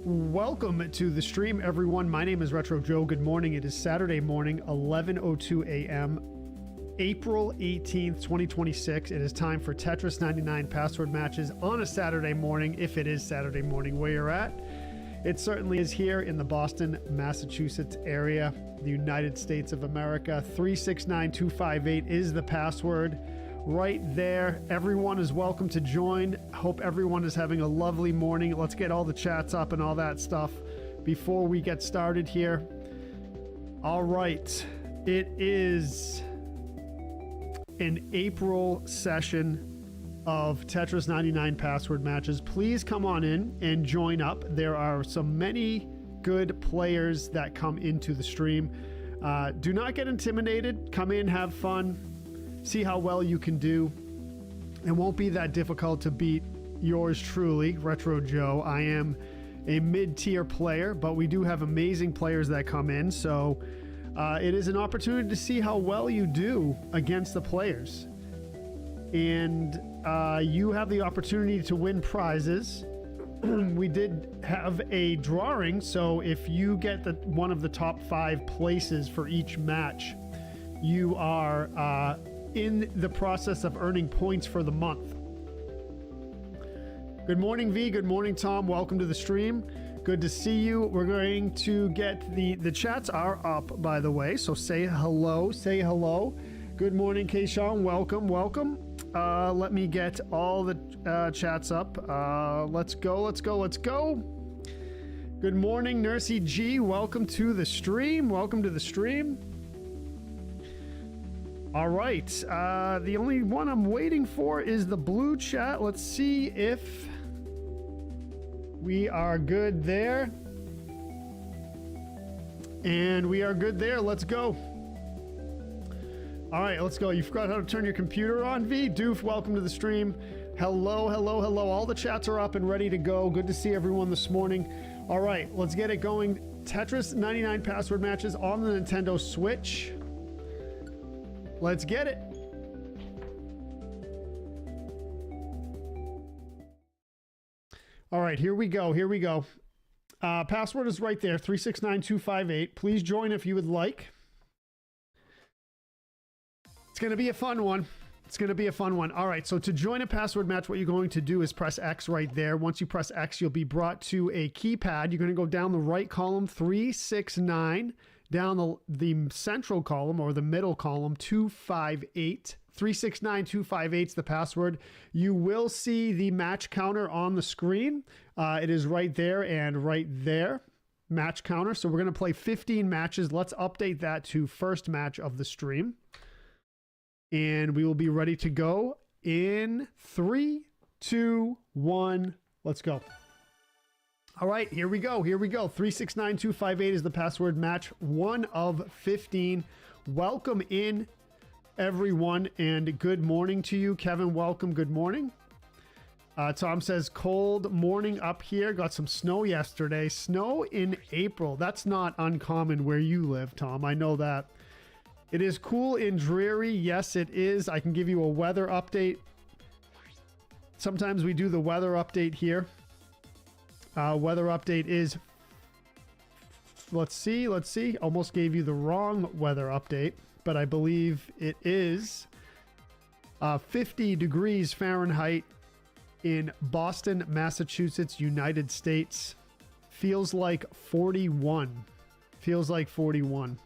Welcome to the stream, everyone. My name is Retro Joe. Good morning. It is Saturday morning, 11:02 a.m., April 18th, 2026. It is time for Tetris 99 password matches on a Saturday morning, if it is Saturday morning where you're at. It certainly is here in the Boston, Massachusetts area, the United States of America. 369258 is the password. Right there. Everyone is welcome to join. Hope everyone is having a lovely morning. Let's get all the chats up and all that stuff before we get started here. All right. It is an April session of Tetris 99 password matches. Please come on in and join up. There are so many good players that come into the stream. Do not get intimidated. Come in, have fun. See how well you can do. It won't be that difficult to beat yours truly, Retro Joe. I am a mid-tier player, but we do have amazing players that come in, so it is an opportunity to see how well you do against the players. And you have the opportunity to win prizes. We did have a drawing, so if you get one of the top 5 places for each match, you are in the process of earning points for the month. Good morning, V. Good morning, Tom. Welcome to the stream. Good to see you. We're going to get the chats are up, by the way, so say hello. Say hello. Good morning, Keishawn. Welcome, welcome. Let me get all the chats up. Let's go, let's go, let's go. Good morning, Nursey G. Welcome to the stream. Welcome to the stream. All right, the only one I'm waiting for is the blue chat. Let's see if we are good there. And we are good there. Let's go. All right, let's go. You forgot how to turn your computer on, V? Doof, welcome to the stream. Hello, hello, hello. All the chats are up and ready to go. Good to see everyone this morning. All right, let's get it going. Tetris 99 password matches on the Nintendo Switch. Let's get it. All right, here we go. Here we go. Password is right there, 369258. Please join if you would like. It's going to be a fun one. It's going to be a fun one. All right, so to join a password match, what you're going to do is press X right there. Once you press X, you'll be brought to a keypad. You're going to go down the right column, 369. Down the central column or the middle column, 258. 369258 is the password. You will see the match counter on the screen. It is right there and right there. Match counter. So we're going to play 15 matches. Let's update that to first match of the stream. And we will be ready to go in 3, 2, 1. Let's go. All right, here we go. Here we go. 369258 is the password match. 1 of 15. Welcome in, everyone, and good morning to you. Kevin, welcome. Good morning. Tom says, cold morning up here. Got some snow yesterday. Snow in April. That's not uncommon where you live, Tom. I know that. It is cool and dreary. Yes, it is. I can give you a weather update. Sometimes we do the weather update here. Weather update is, let's see, almost gave you the wrong weather update, but I believe it is 50 degrees Fahrenheit in Boston, Massachusetts, United States. Feels like 41. Feels like 41.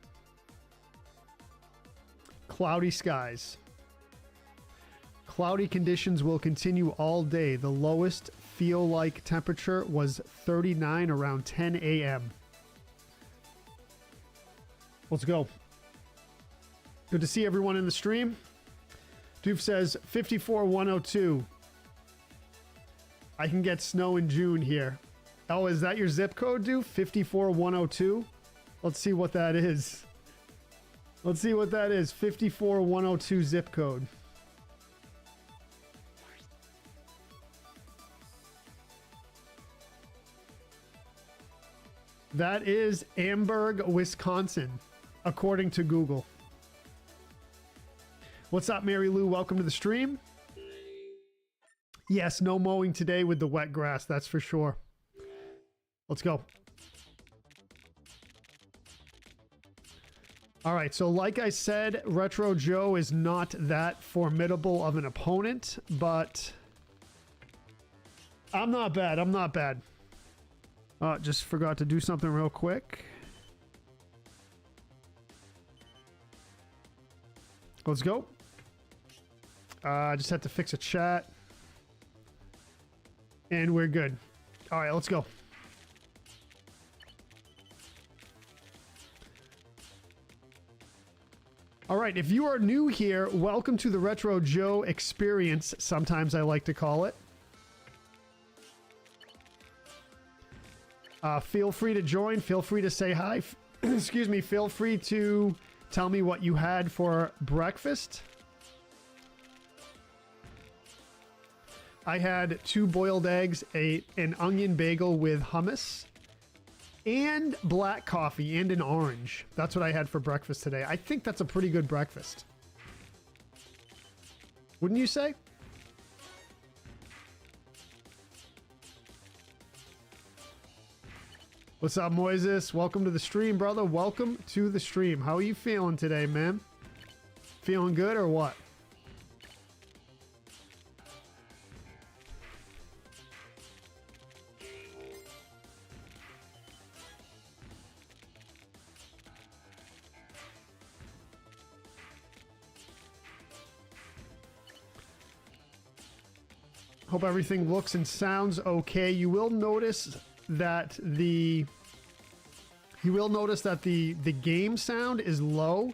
Cloudy skies. Cloudy conditions will continue all day. The lowest feel like temperature was 39 around 10 a.m. Let's go. Good to see everyone in the stream. Doof says 54102. I can get snow in June here. Oh, is that your zip code, Doof? 54102? Let's see what that is. Let's see what that is. 54102 zip code. That is Amberg, Wisconsin, according to Google. What's up, Mary Lou? Welcome to the stream. Yes, no mowing today with the wet grass, that's for sure. Let's go. All right, so like I said, Retro Joe is not that formidable of an opponent, but I'm not bad. I'm not bad. Just forgot to do something real quick. Let's go. I just had to fix a chat. And we're good. All right, let's go. All right, if you are new here, welcome to the Retro Joe experience, sometimes I like to call it. Feel free to join, feel free to say hi. Excuse me, feel free to tell me what you had for breakfast. I had 2 boiled eggs, an onion bagel with hummus, and black coffee and an orange. That's what I had for breakfast today. I think that's a pretty good breakfast. Wouldn't you say? What's up, Moises? Welcome to the stream, brother. Welcome to the stream. How are you feeling today, man? Feeling good or what? Hope everything looks and sounds okay. You will notice that the game sound is low,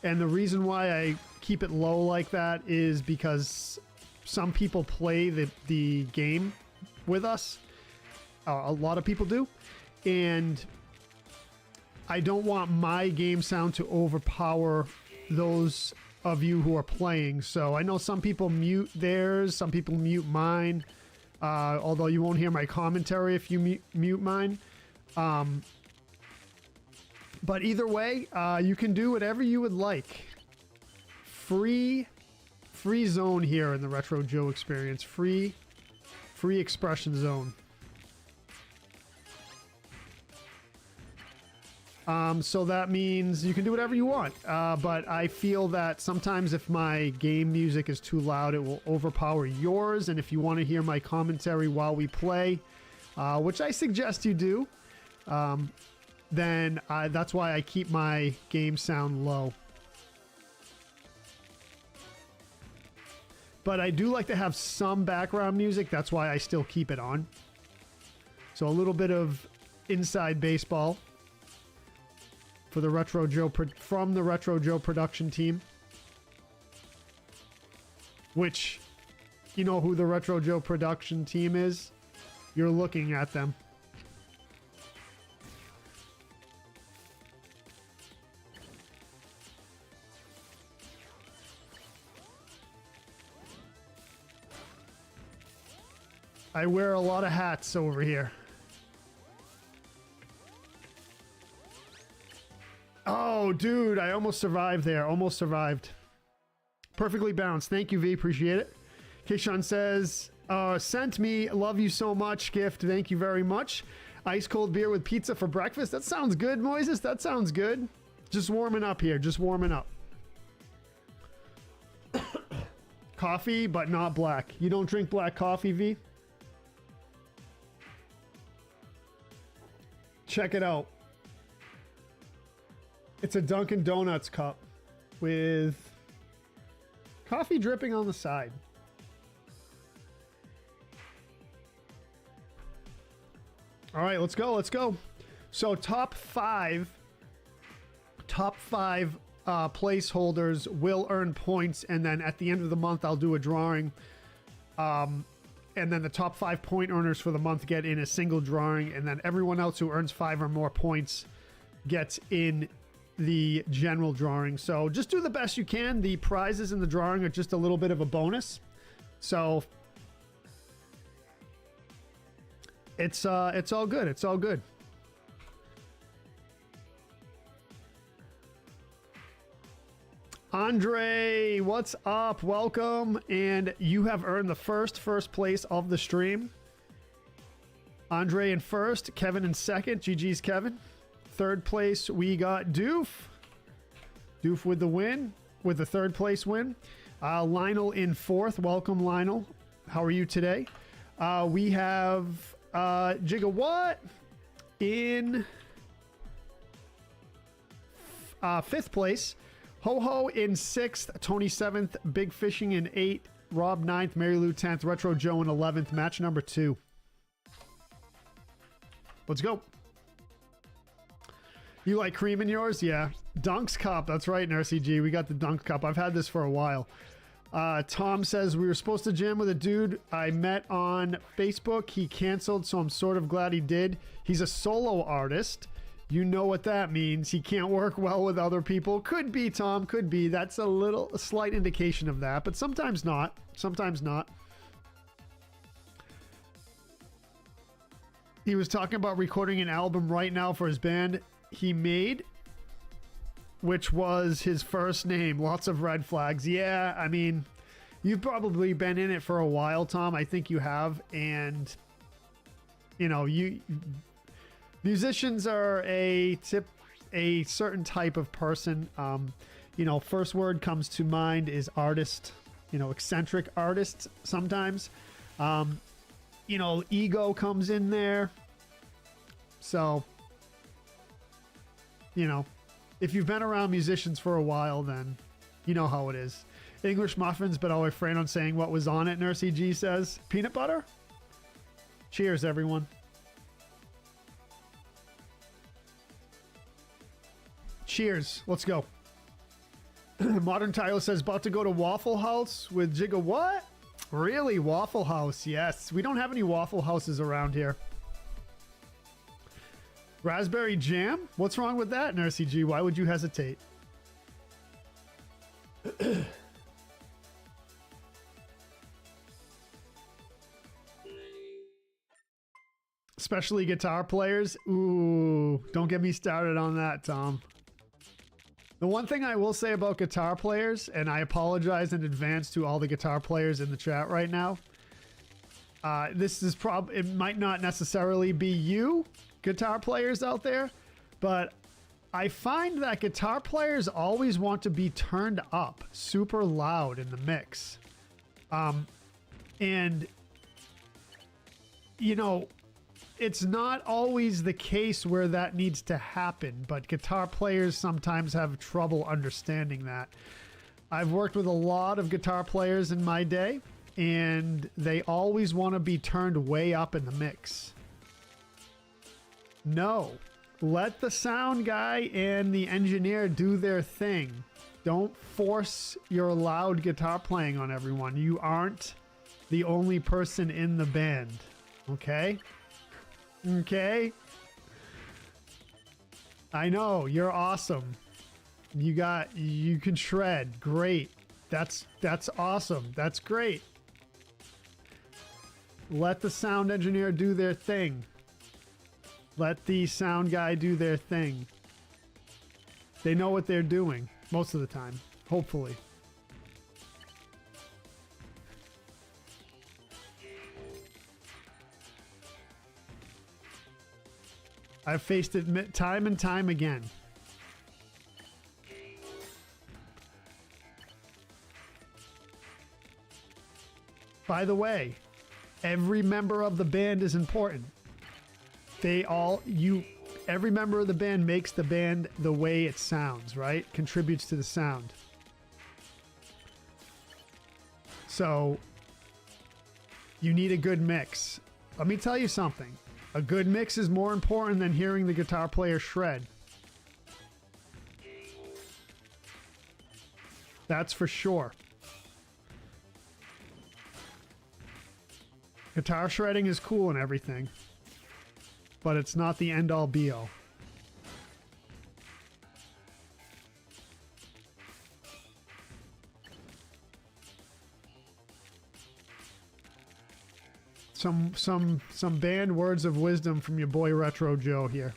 and the reason why I keep it low like that is because some people play the game with us. A lot of people do, and I don't want my game sound to overpower those of you who are playing. So I know some people mute theirs, some people mute mine, although you won't hear my commentary if you mute mine. But either way, you can do whatever you would like. Free zone here in the Retro Joe experience. Free expression zone. So that means you can do whatever you want. But I feel that sometimes if my game music is too loud, it will overpower yours. And if you want to hear my commentary while we play, which I suggest you do, then that's why I keep my game sound low. But I do like to have some background music. That's why I still keep it on. So a little bit of inside baseball for the Retro Joe from the Retro Joe production team, which, you know who the Retro Joe production team is? You're looking at them. I wear a lot of hats over here. Oh, dude, I almost survived there. Almost survived. Perfectly balanced. Thank you, V. Appreciate it. Keishan says, sent me, love you so much, gift. Thank you very much. Ice cold beer with pizza for breakfast. That sounds good, Moises. That sounds good. Just warming up here. Just warming up. Coffee, but not black. You don't drink black coffee, V? Check it out. It's a Dunkin' Donuts cup with coffee dripping on the side. All right, let's go. Let's go. So top five placeholders will earn points, and then at the end of the month, I'll do a drawing. And then the top 5 point earners for the month get in a single drawing, and then everyone else who earns 5 or more points gets in the general drawing. So just do the best you can. The prizes in the drawing are just a little bit of a bonus. So it's all good. It's all good. Andre, what's up? Welcome. And you have earned the first place of the stream. Andre in first, Kevin in second. GG's, Kevin. Third place, we got Doof. Doof with the win, with the third place win. Lionel in fourth. Welcome, Lionel. How are you today? We have Gigawatt in fifth place. Ho-Ho in sixth. Tony seventh. Big Fishing in eighth. Rob ninth. Mary Lou 10th. Retro Joe in 11th. Match number 2. Let's go. You like cream in yours? Yeah. Dunks Cup. That's right, in RCG. We got the Dunk Cup. I've had this for a while. Tom says, we were supposed to jam with a dude I met on Facebook. He canceled, so I'm sort of glad he did. He's a solo artist. You know what that means. He can't work well with other people. Could be, Tom. Could be. That's a slight indication of that, but sometimes not. Sometimes not. He was talking about recording an album right now for his band he made, which was his first name. Lots of red flags. Yeah, I mean, you've probably been in it for a while, Tom. I think you have. And, you know, musicians are a certain type of person. You know, first word comes to mind is artist, you know, eccentric artists sometimes. You know, ego comes in there. So, you know, if you've been around musicians for a while, then you know how it is. English muffins, but I'll refrain on saying what was on it, Nursey G says. Peanut butter? Cheers, everyone. Cheers. Let's go. Modern Tyler says, about to go to Waffle House with Jigga. What? Really? Waffle House? Yes. We don't have any Waffle Houses around here. Raspberry jam? What's wrong with that, Nursey G? Why would you hesitate? Especially guitar players. Ooh, don't get me started on that, Tom. The one thing I will say about guitar players, and I apologize in advance to all the guitar players in the chat right now. This is it might not necessarily be you, guitar players out there, but I find that guitar players always want to be turned up super loud in the mix. And, you know, it's not always the case where that needs to happen, but guitar players sometimes have trouble understanding that. I've worked with a lot of guitar players in my day, and they always want to be turned way up in the mix. No, let the sound guy and the engineer do their thing. Don't force your loud guitar playing on everyone. You aren't the only person in the band, okay? Okay? I know, you're awesome. You can shred. Great. That's awesome. That's great. Let the sound engineer do their thing. Let the sound guy do their thing. They know what they're doing most of the time, hopefully. I've faced it time and time again. By the way, every member of the band is important. Every member of the band makes the band the way it sounds, right? Contributes to the sound. So you need a good mix. Let me tell you something. A good mix is more important than hearing the guitar player shred. That's for sure. Guitar shredding is cool and everything, but it's not the end-all be-all. Some band words of wisdom from your boy Retro Joe here.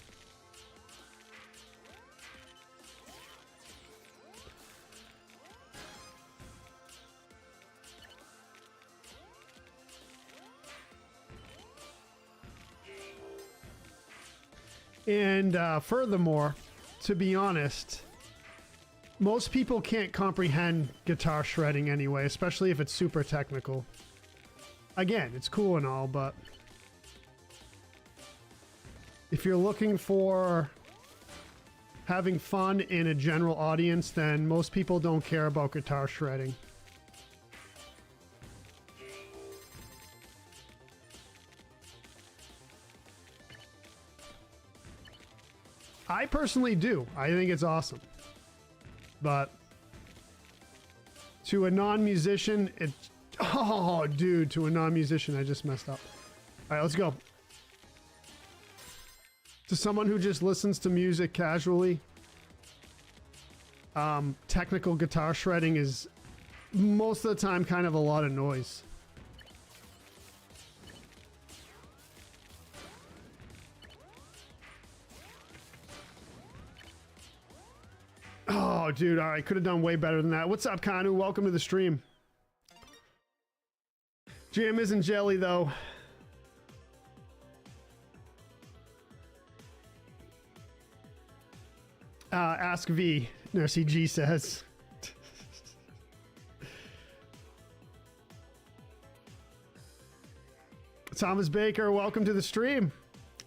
And furthermore, to be honest, most people can't comprehend guitar shredding anyway, especially if it's super technical. Again, it's cool and all, but if you're looking for having fun in a general audience, then most people don't care about guitar shredding. I personally do. I think it's awesome. But to a non-musician, it's... Oh, dude, to a non-musician, I just messed up. All right, let's go. To someone who just listens to music casually, technical guitar shredding is most of the time kind of a lot of noise. Oh, dude, all right, could have done way better than that. What's up, Kanu? Welcome to the stream. Jam isn't jelly, though. Ask V, Nursey G says. Thomas Baker, welcome to the stream.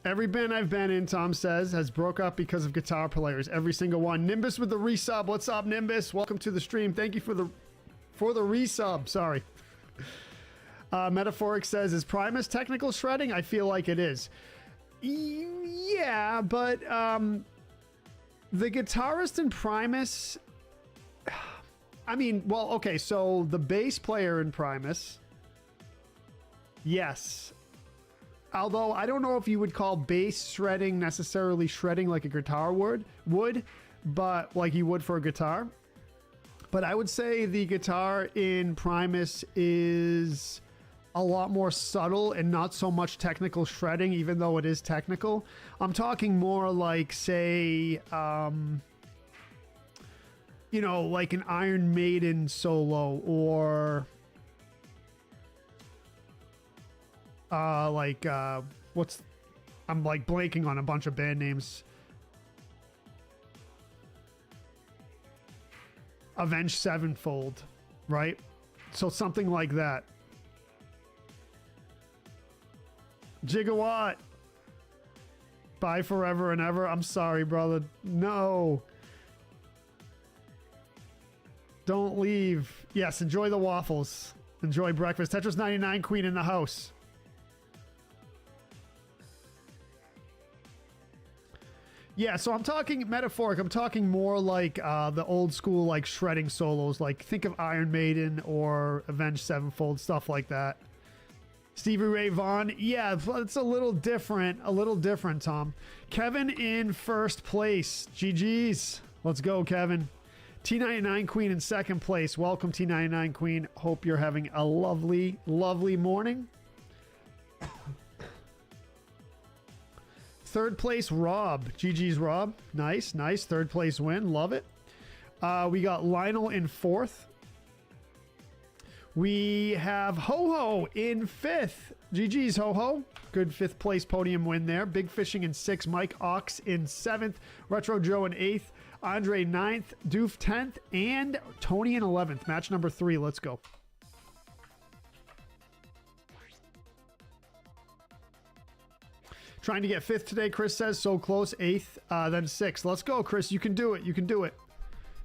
Every band I've been in, Tom says, has broke up because of guitar players. Every single one. Nimbus with the resub. What's up, Nimbus? Welcome to the stream. Thank you for the resub. Sorry. Metaphoric says, is Primus technical shredding? I feel like it is. Yeah, but the guitarist in Primus, I mean, well, okay, so the bass player in Primus, yes. Although I don't know if you would call bass shredding necessarily shredding like a guitar would, but like you would for a guitar. But I would say the guitar in Primus is a lot more subtle and not so much technical shredding, even though it is technical. I'm talking more like, say, you know, like an Iron Maiden solo, or what's, I'm like blanking on a bunch of band names. Avenged Sevenfold, right? So something like that. Gigawatt. Bye forever and ever. I'm sorry, brother. No. Don't leave. Yes, enjoy the waffles. Enjoy breakfast. Tetris 99 Queen in the house. Yeah, so I'm talking metaphoric. I'm talking more like the old school, like shredding solos. Like think of Iron Maiden or Avenged Sevenfold, stuff like that. Stevie Ray Vaughan. Yeah, it's a little different. A little different, Tom. Kevin in first place. GG's. Let's go, Kevin. T99 Queen in second place. Welcome, T99 Queen. Hope you're having a lovely, lovely morning. Third place, Rob. GG's, Rob. Nice, nice. Third place win. Love it. We got Lionel in fourth. We have Ho-Ho in fifth. GG's, Ho-Ho. Good fifth place podium win there. Big Fishing in sixth. Mike Ox in seventh. Retro Joe in eighth. Andre ninth. Doof 10th. And Tony in 11th. Match number 3. Let's go. Trying to get fifth today, Chris says. So close. Eighth, then sixth. Let's go, Chris. You can do it. You can do it.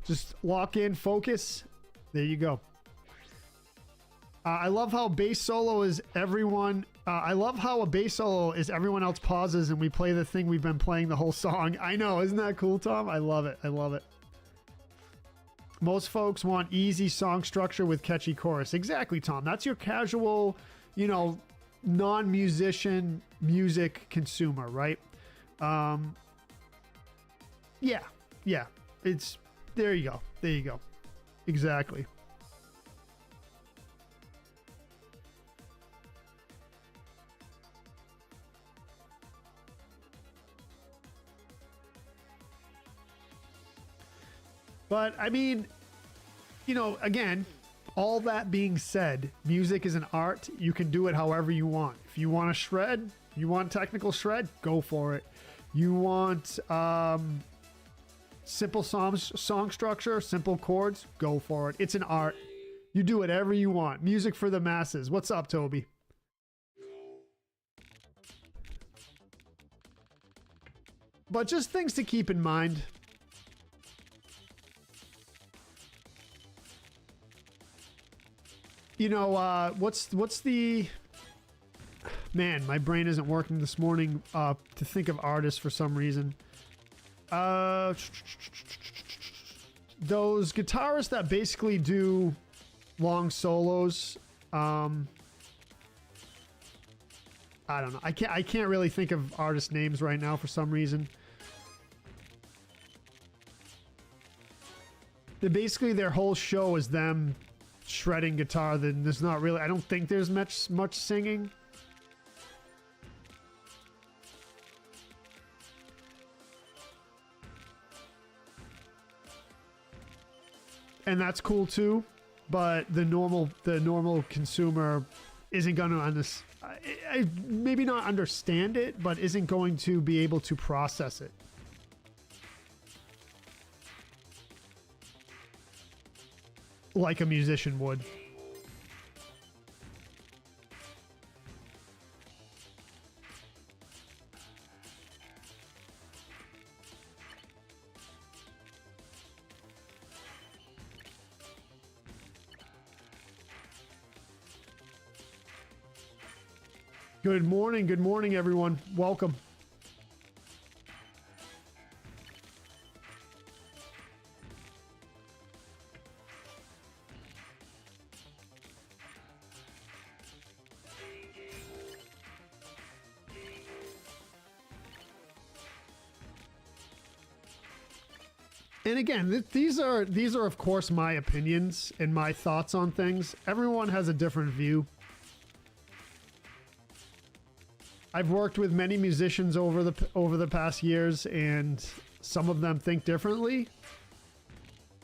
Just lock in, focus. There you go. I love how bass solo is everyone. I love how a bass solo is everyone else pauses and we play the thing we've been playing the whole song. I know. Isn't that cool, Tom? I love it. I love it. Most folks want easy song structure with catchy chorus. Exactly, Tom. That's your casual, you know, non-musician music consumer, right? Yeah. It's there you go. There you go. Exactly. But I mean, you know, again, all that being said, music is an art. You can do it however you want. If you want to shred, you want technical shred, go for it. You want simple song structure, simple chords, go for it. It's an art. You do whatever you want. Music for the masses. What's up, Toby? But just things to keep in mind. You know, what's the... Man, my brain isn't working this morning to think of artists for some reason. Those guitarists that basically do long solos. I don't know. I can't really think of artist names right now for some reason. Basically, their whole show is them shredding guitar. Then there's not really. I don't think there's much singing. And that's cool too, but the normal consumer isn't going to maybe not understand it, but isn't going to be able to process it. Like a musician would. Good morning, everyone. Welcome. And again, these are of course my opinions and my thoughts on things. Everyone has a different view. I've worked with many musicians over the past years, and some of them think differently.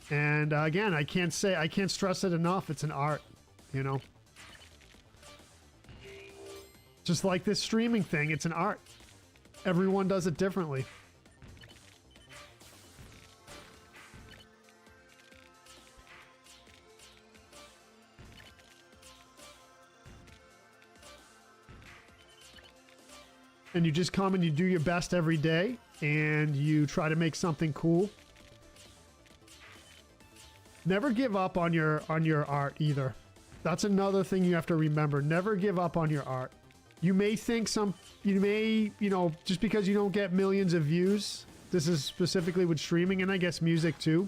And again, I can't stress it enough. It's an art, you know. Just like this streaming thing, it's an art. Everyone does it differently. And you just come and you do your best every day, and you try to make something cool. Never give up on your art either. That's another thing you have to remember. Never give up on your art. You may think just because you don't get millions of views, this is specifically with streaming, and I guess music too,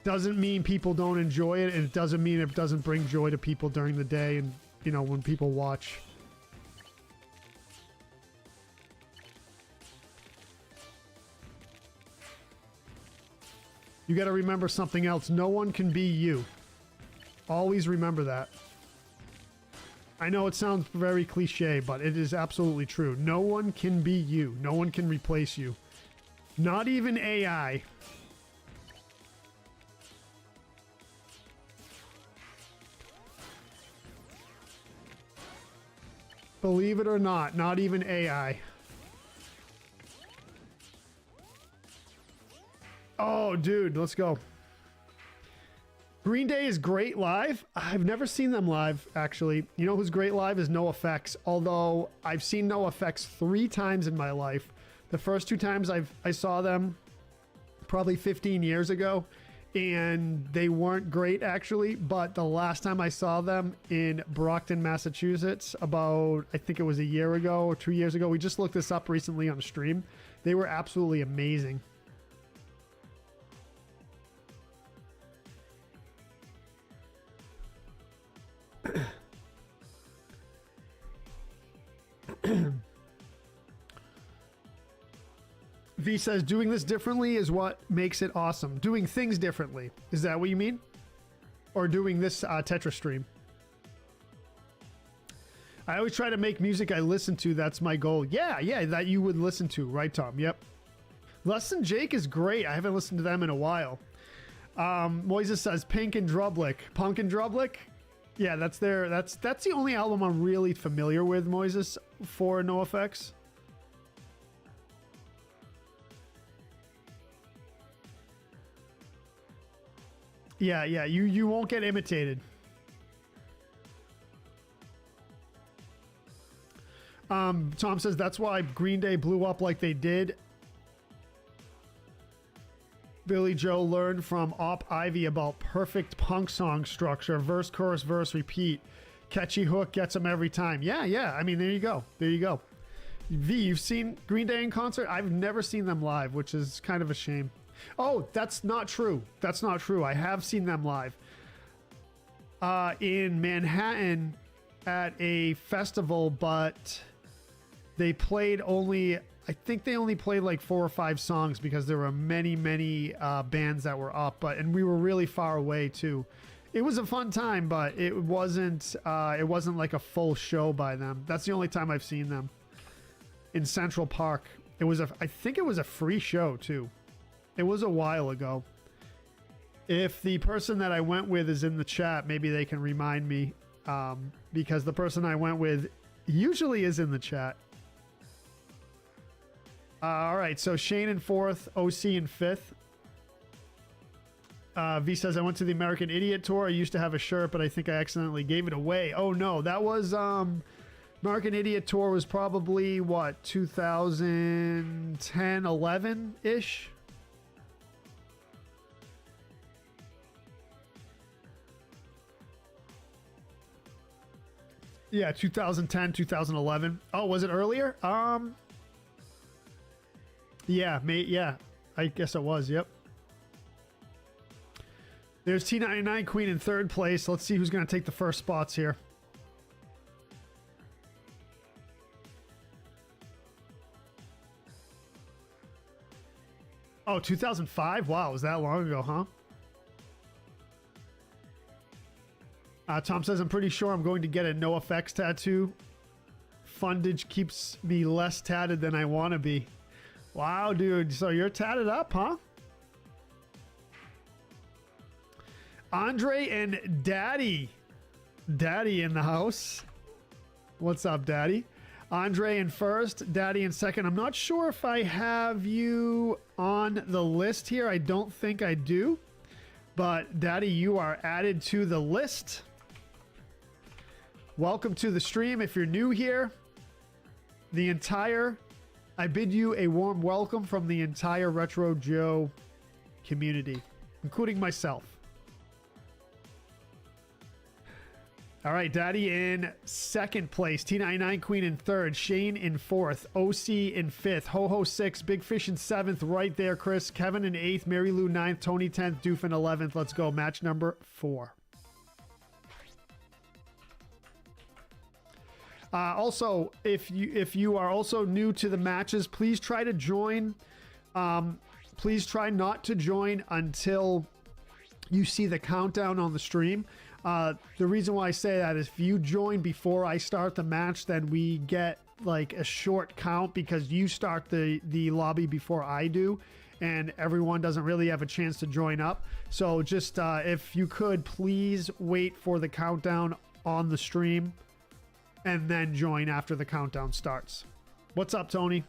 doesn't mean people don't enjoy it, and it doesn't mean it doesn't bring joy to people during the day and, you know, when people watch. You got to remember something else. No one can be you. Always remember that. I know it sounds very cliche, but it is absolutely true. No one can be you. No one can replace you. Not even AI. Believe it or not even AI. Oh, dude, let's go. Green Day is great live. I've never seen them live, actually. You know who's great live is NoFX. Although I've seen NoFX 3 times in my life. The first 2 times I saw them probably 15 years ago, and they weren't great actually. But the last time I saw them in Brockton, Massachusetts, about I think it was a year ago or 2 years ago. We just looked this up recently on stream. They were absolutely amazing. V says doing this differently is what makes it awesome. Doing things differently. Is that what you mean? Or doing this Tetris stream? I always try to make music I listen to. That's my goal. Yeah, that you would listen to. Right, Tom? Yep. Less Than Jake is great. I haven't listened to them in a while. Moises says Punk and Drublick. Yeah, that's the only album I'm really familiar with, Moises, for NoFX. Yeah, yeah. You won't get imitated. Tom says that's why Green Day blew up like they did. Billy Joe learned from Op Ivy about perfect punk song structure. Verse, chorus, verse, repeat. Catchy hook gets them every time. Yeah, yeah. I mean, there you go. There you go. V, you've seen Green Day in concert? I've never seen them live, which is kind of a shame. Oh, that's not true. That's not true. I have seen them live. In Manhattan at a festival, but they played only... I think they only played like 4 or 5 songs because there were many bands that were up, and we were really far away too. It was a fun time, but it wasn't like a full show by them. That's the only time I've seen them. In Central Park. I think it was a free show too. It was a while ago. If the person that I went with is in the chat, maybe they can remind me, because the person I went with usually is in the chat. All right, so Shane in 4th, OC in 5th. V says, I went to the American Idiot Tour. I used to have a shirt, but I think I accidentally gave it away. Oh, no, that was... American Idiot Tour was probably, what, 2010, 11-ish? Yeah, 2010, 2011. Oh, was it earlier? Yeah, yeah, I guess it was. Yep. There's T99 Queen in 3rd place. Let's see who's going to take the first spots here. Oh, 2005? Wow, was that long ago, huh? Tom says, I'm pretty sure I'm going to get a NoFX tattoo. Fundage keeps me less tatted than I want to be. Wow, dude. So you're tatted up, huh? Andre and Daddy. Daddy in the house. What's up, Daddy? Andre in 1st, Daddy in 2nd. I'm not sure if I have you on the list here. I don't think I do. But Daddy, you are added to the list. Welcome to the stream. If you're new here, I bid you a warm welcome from the entire Retro Joe community, including myself. All right, Daddy in 2nd place, T99 Queen in 3rd, Shane in 4th, OC in 5th, Ho-Ho 6th, Big Fish in 7th, right there, Chris, Kevin in 8th, Mary Lou 9th, Tony 10th, Doof in 11th. Let's go, match number 4. Also, if you are also new to the matches, please try to join. Please try not to join until you see the countdown on the stream. The reason why I say that is if you join before I start the match, then we get like a short count because you start the lobby before I do, and everyone doesn't really have a chance to join up. So just if you could please wait for the countdown on the stream and then join after the countdown starts. What's up, Tony?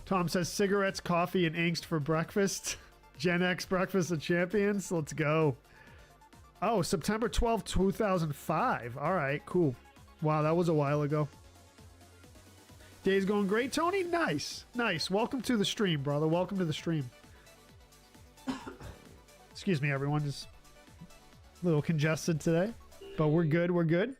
Tom says cigarettes, coffee, and angst for breakfast. Gen X Breakfast of Champions. Let's go. Oh, September 12th, 2005. All right, cool. Wow, that was a while ago. Day's going great, Tony? Nice. Nice. Welcome to the stream, brother. Welcome to the stream. Excuse me, everyone. Just a little congested today, but we're good. We're good.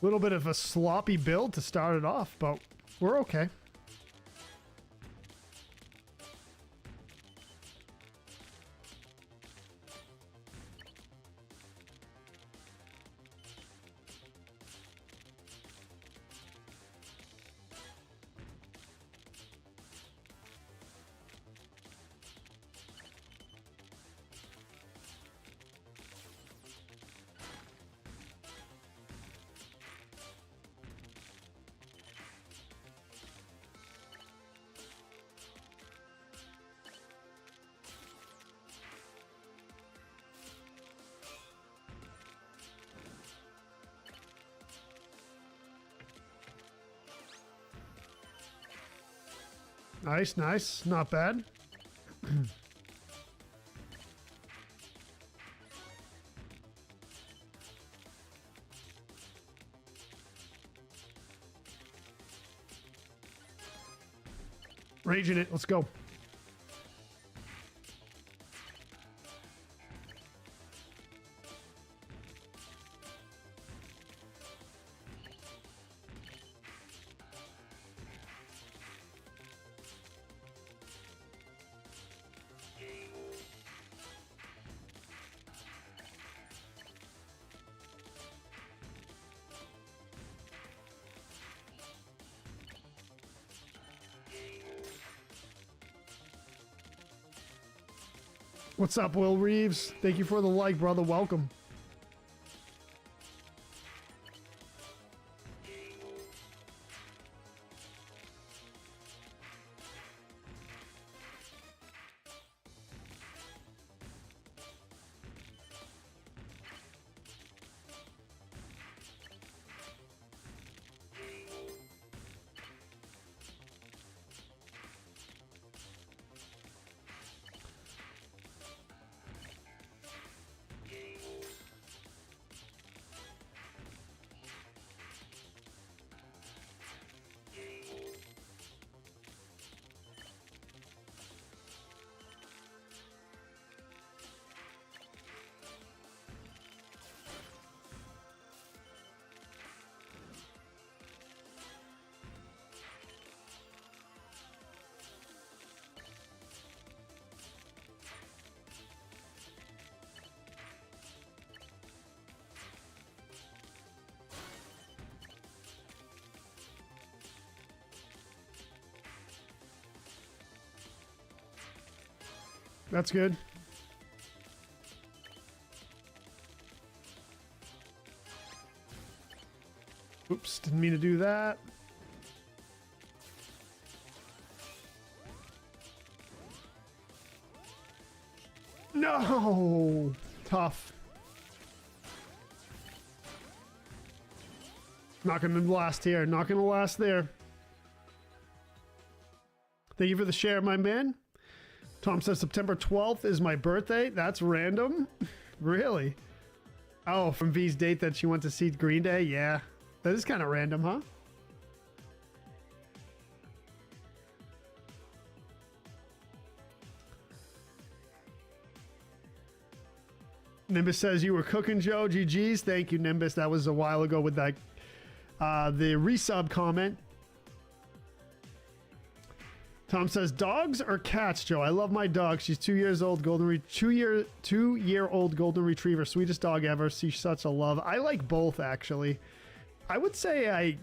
A little bit of a sloppy build to start it off, but we're okay. Nice, nice. Not bad. Raging it. Let's go. What's up, Will Reeves? Thank you for the like, brother. Welcome. That's good. Oops, didn't mean to do that. No! Tough. Not gonna last here. Not gonna last there. Thank you for the share, my man. Tom says September 12th is my birthday. That's random. Really? Oh, from V's date that she went to see Green Day? Yeah. That is kind of random, huh? Nimbus says you were cooking, Joe. GG's. Thank you, Nimbus. That was a while ago with that the resub comment. Tom says dogs or cats, Joe. I love my dog. She's 2 years old, two-year-old golden retriever, sweetest dog ever. She's such a love. I like both, actually. I would say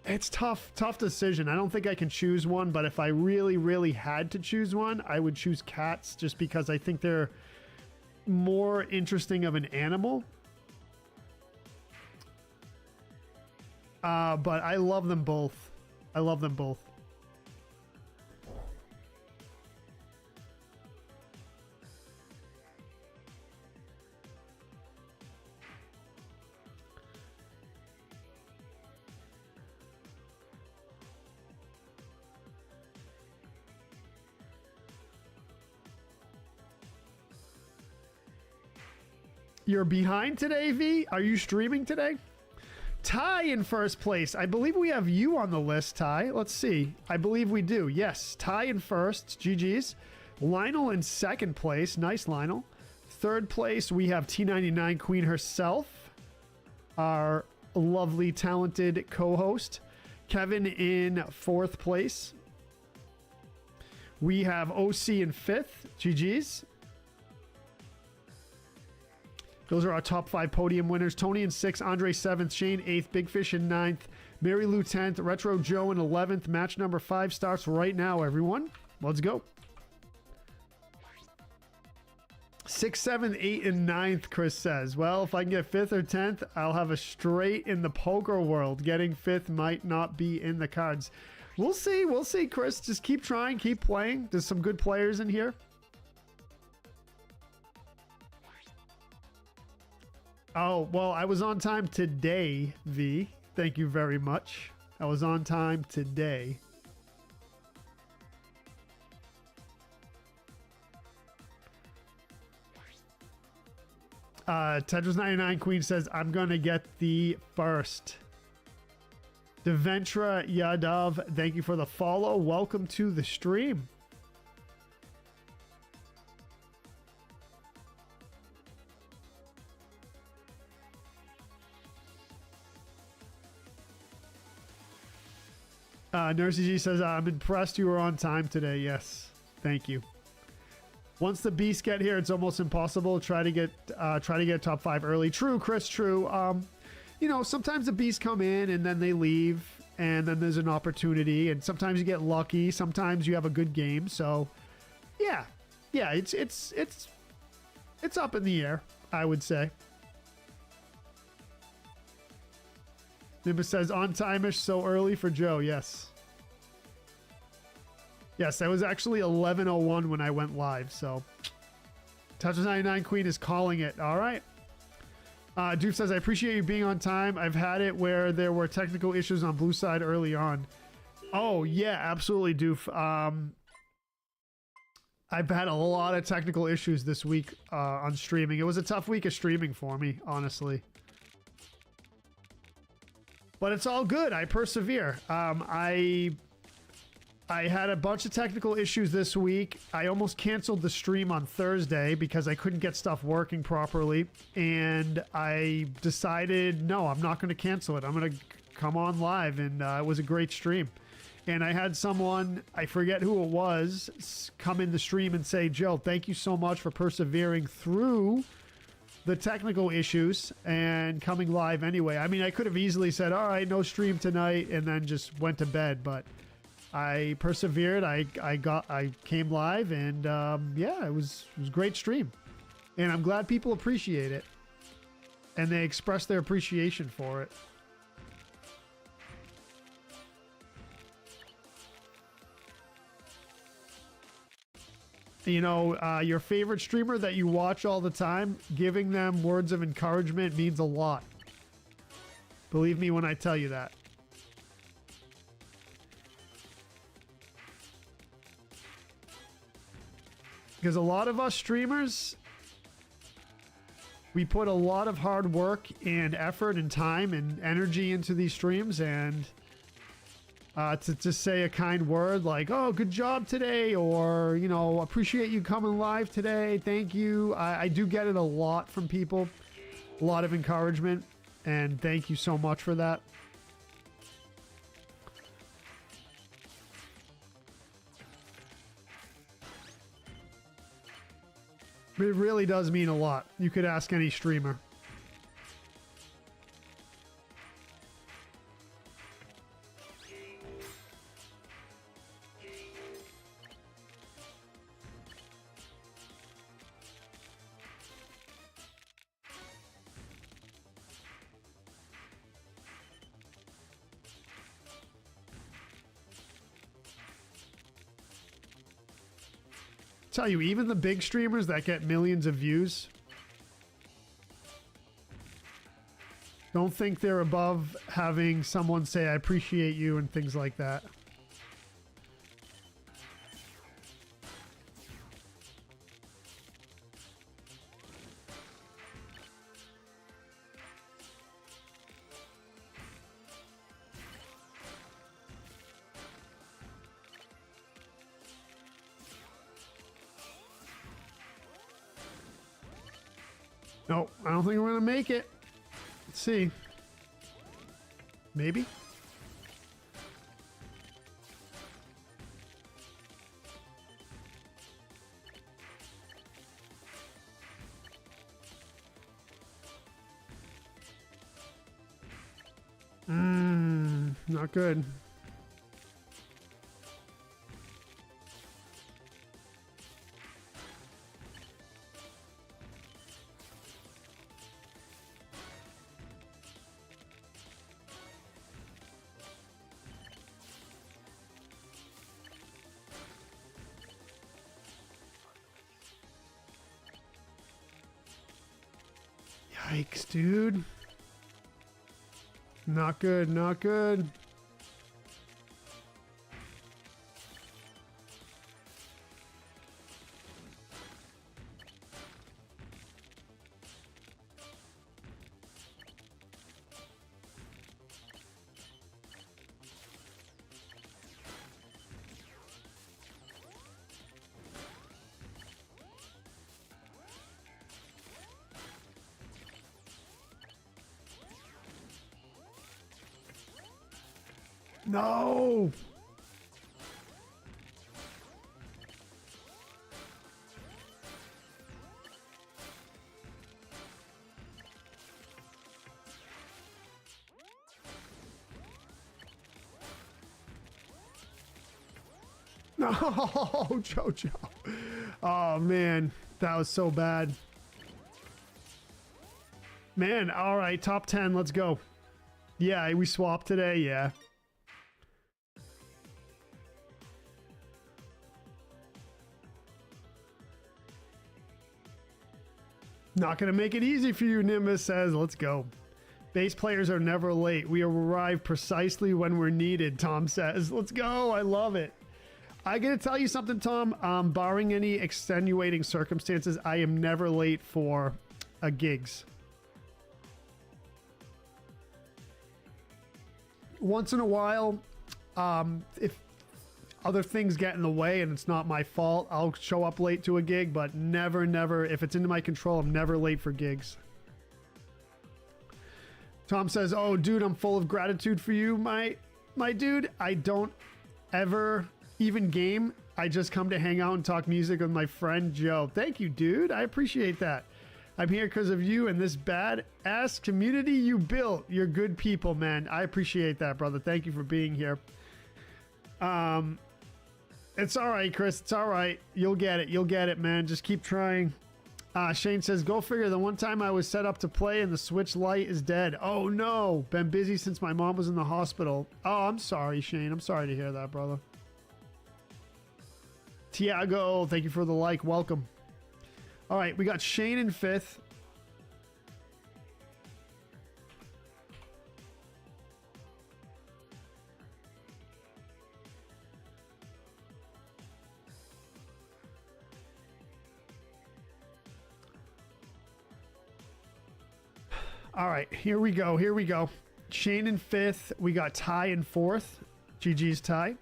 it's tough decision. I don't think I can choose one, but if I really had to choose one, I would choose cats just because I think they're more interesting of an animal. But I love them both. I love them both. You're behind today, V? Are you streaming today? Ty in first place. I believe we have you on the list, Ty. Let's see. I believe we do. Yes, Ty in first. GG's. Lionel in second place. Nice, Lionel. Third place, we have T99 Queen herself, our lovely, talented co-host. Kevin in fourth place. We have OC in fifth. GG's. Those are our top 5 podium winners. Tony in 6th, Andre 7th, Shane 8th, Big Fish in 9th, Mary Lou 10th, Retro Joe in 11th. Match number 5 starts right now, everyone. Let's go. 6th, 7th, 8th, and 9th, Chris says. Well, if I can get 5th or 10th, I'll have a straight in the poker world. Getting 5th might not be in the cards. We'll see. We'll see, Chris. Just keep trying, keep playing. There's some good players in here. Oh, well, I was on time today, V. Thank you very much. I was on time today. Tetris 99 Queen says, I'm going to get the first. Deventra Yadav, thank you for the follow. Welcome to the stream. Nursey G says, I'm impressed you were on time today. Yes, thank you. Once the beasts get here, it's almost impossible. Try to get top 5 early. True, Chris, true. You know, sometimes the beasts come in and then they leave, and then there's an opportunity, and sometimes you get lucky. Sometimes you have a good game. So yeah, it's up in the air, I would say. Nimbus says, on time-ish, so early for Joe. Yes. Yes, I was actually 11:01 when I went live, so. Tetris 99 Queen is calling it. All right. Doof says, I appreciate you being on time. I've had it where there were technical issues on Blue Side early on. Oh, yeah, absolutely, Doof. I've had a lot of technical issues this week on streaming. It was a tough week of streaming for me, honestly. But it's all good. I persevere. I had a bunch of technical issues this week. I almost canceled the stream on Thursday because I couldn't get stuff working properly. And I decided, no, I'm not going to cancel it. I'm going to come on live. And it was a great stream. And I had someone, I forget who it was, come in the stream and say, Joe, thank you so much for persevering through the technical issues and coming live anyway. I mean, I could have easily said, all right, no stream tonight, and then just went to bed, but I persevered. I came live, and yeah, it was a great stream. And I'm glad people appreciate it. And they express their appreciation for it. You know, your favorite streamer that you watch all the time, giving them words of encouragement means a lot. Believe me when I tell you that. Because a lot of us streamers, we put a lot of hard work and effort and time and energy into these streams, and to just say a kind word like, oh, good job today, or, you know, appreciate you coming live today, thank you. I do get it a lot from people, a lot of encouragement, and thank you so much for that. It really does mean a lot. You could ask any streamer. Tell you, even the big streamers that get millions of views don't think they're above having someone say, I appreciate you, and things like that. Nope, I don't think we're going to make it. Let's see. Maybe. Not good. Yikes, dude. Not good, not good. No. No, Jojo. Oh, man. That was so bad. Man, all right. Top 10. Let's go. Yeah, we swapped today. Yeah. Not going to make it easy for you, Nimbus says. Let's go. Base players are never late. We arrive precisely when we're needed, Tom says. Let's go. I love it. I got to tell you something, Tom. Barring any extenuating circumstances, I am never late for gigs. Once in a while, if other things get in the way and it's not my fault, I'll show up late to a gig, but never, never, if it's into my control, I'm never late for gigs. Tom says, oh, dude, I'm full of gratitude for you, my dude. I don't ever even game. I just come to hang out and talk music with my friend Joe. Thank you, dude. I appreciate that. I'm here because of you and this bad-ass community you built. You're good people, man. I appreciate that, brother. Thank you for being here. It's all right, Chris. It's all right. You'll get it. You'll get it, man. Just keep trying. Shane says, go figure. The one time I was set up to play and the Switch Lite is dead. Oh, no. Been busy since my mom was in the hospital. Oh, I'm sorry, Shane. I'm sorry to hear that, brother. Tiago, thank you for the like. Welcome. All right, we got Shane in 5th. All right, here we go. Here we go. Shane in 5th. We got Ty in 4th. GG's Ty.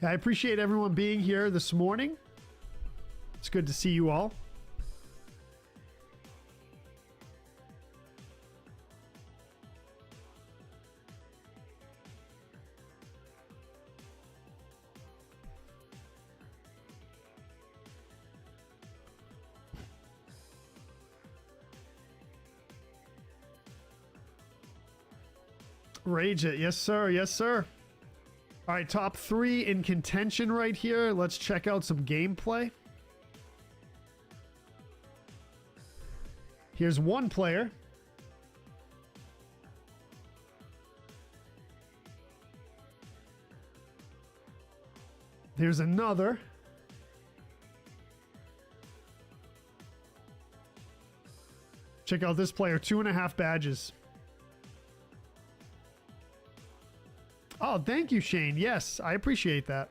I appreciate everyone being here this morning. It's good to see you all. Rage it. Yes, sir. Yes, sir. All right, top 3 in contention right here. Let's check out some gameplay. Here's one player. There's another. Check out this player, 2.5 badges. Oh, thank you, Shane. Yes, I appreciate that.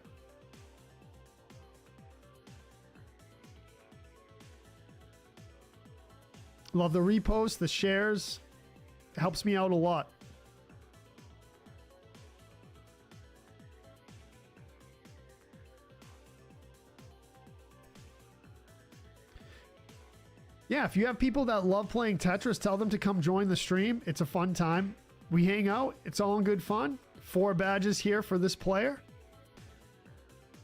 Love the repost, the shares. It helps me out a lot. Yeah, if you have people that love playing Tetris, tell them to come join the stream. It's a fun time. We hang out. It's all in good fun. 4 badges here for this player.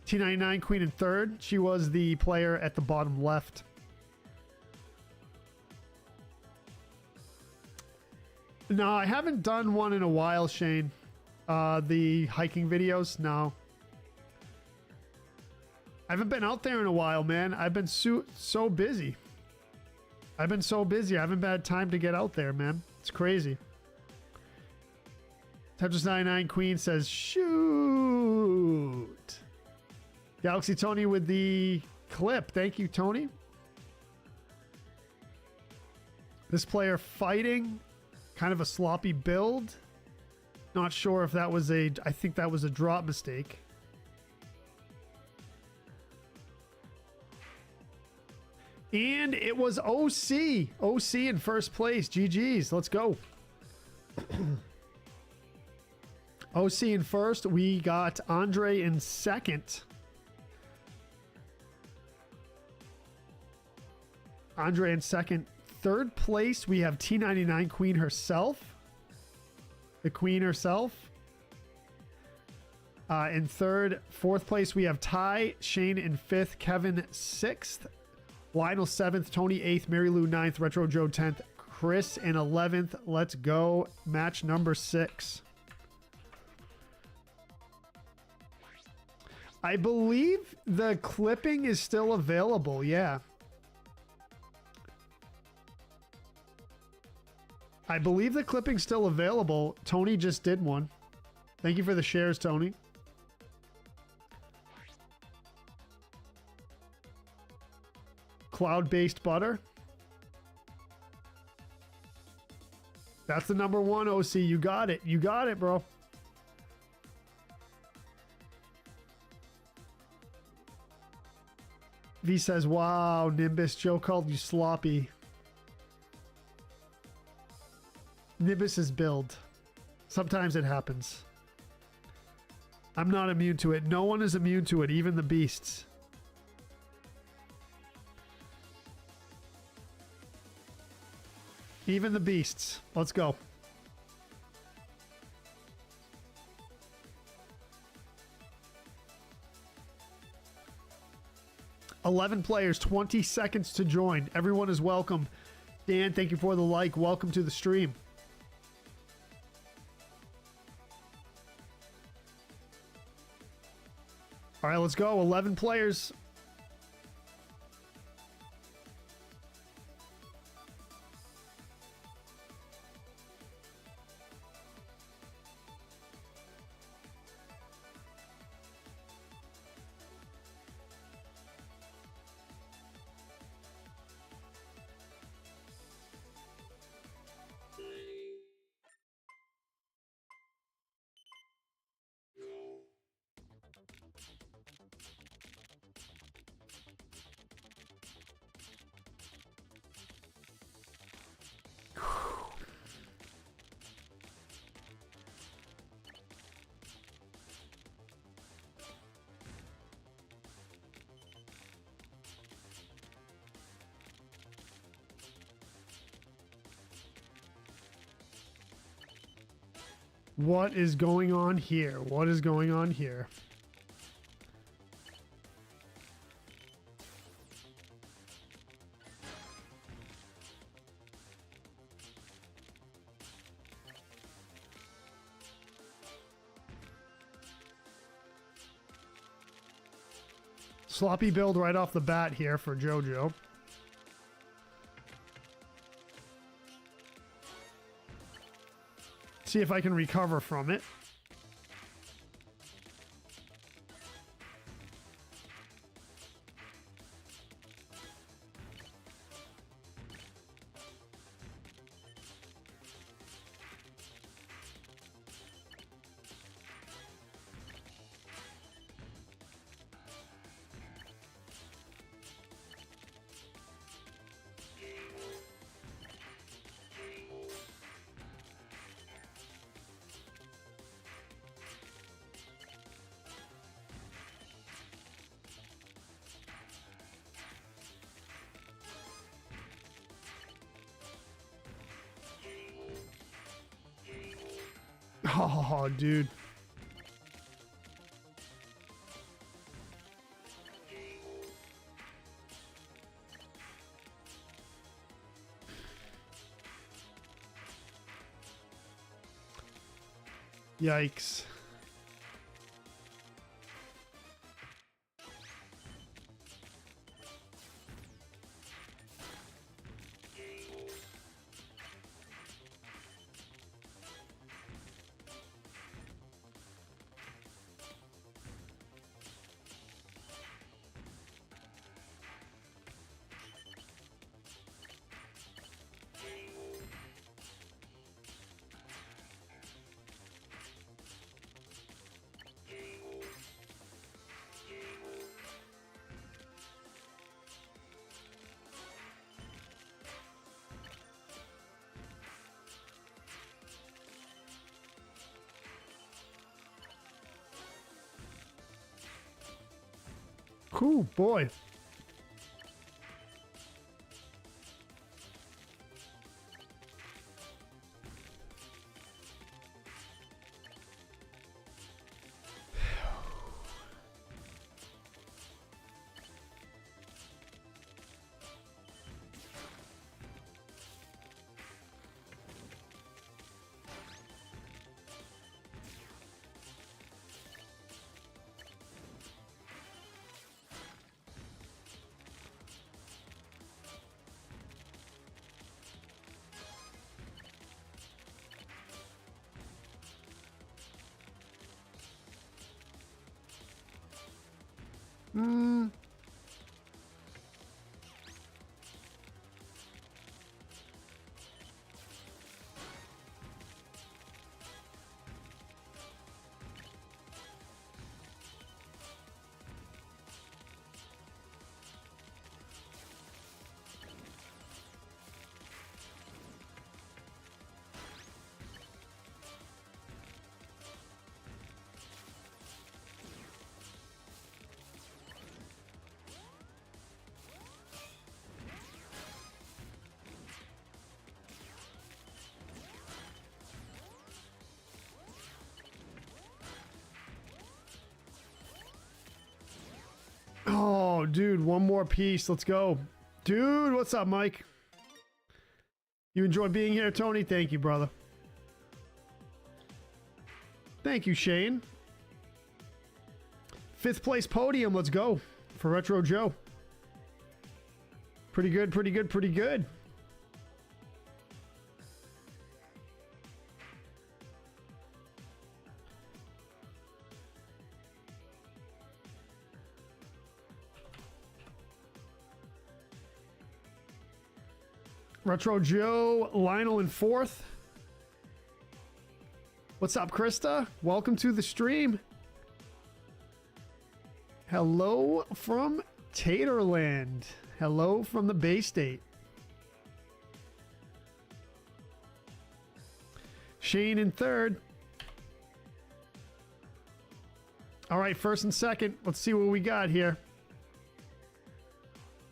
T99 Queen in 3rd. She was the player at the bottom left. No, I haven't done one in a while, Shane. The hiking videos, no. I haven't been out there in a while, man. I've been so busy. I've been so busy. I haven't had time to get out there, man. It's crazy. Tetris 99 Queen says, shoot. Galaxy Tony with the clip. Thank you, Tony. This player fighting. Kind of a sloppy build. Not sure if that was I think that was a drop mistake. And it was OC. OC in first place. GG's. Let's go. OC in first. We got Andre in second. Andre in second. Third place, we have T99 Queen herself. The Queen herself. In third. Fourth place, we have Ty. Shane in fifth. Kevin sixth. Lionel seventh. Tony eighth. Mary Lou ninth. Retro Joe 10th. Chris in 11th. Let's go. Match number 6. I believe the clipping is still available. Yeah. I believe the clipping's still available. Tony just did one. Thank you for the shares, Tony. Cloud-based butter. That's the number 1, OC. You got it. You got it, bro. V says, wow, Nimbus. Joe called you sloppy. Nimbus is build. Sometimes it happens. I'm not immune to it. No one is immune to it, even the beasts. Even the beasts. Let's go. $11 players, 20 seconds to join. Everyone is welcome. Dan, thank you for the like. Welcome to the stream. All right, let's go. 11 players. What is going on here? What is going on here? Sloppy build right off the bat here for JoJo. See if I can recover from it. Oh, dude. Yikes. Whew, boy. Oh, dude, one more piece. Let's go. Dude, what's up, Mike? You enjoy being here, Tony? Thank you, brother. Thank you, Shane. 5th place podium. Let's go for Retro Joe. Pretty good, pretty good, pretty good. Retro Joe, Lionel in 4th. What's up, Krista? Welcome to the stream. Hello from Taterland. Hello from the Bay State. Shane in 3rd. All right, 1st and 2nd. Let's see what we got here.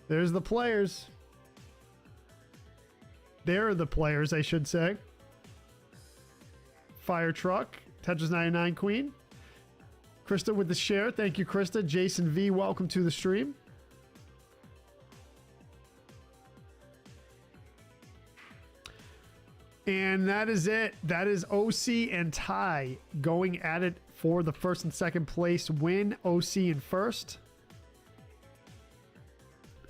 There's the players. There are the players, I should say. Fire Truck, Tetris 99 Queen. Krista with the share. Thank you, Krista. Jason V, welcome to the stream. And that is it. That is OC and Ty going at it for the 1st and 2nd place win. OC in 1st.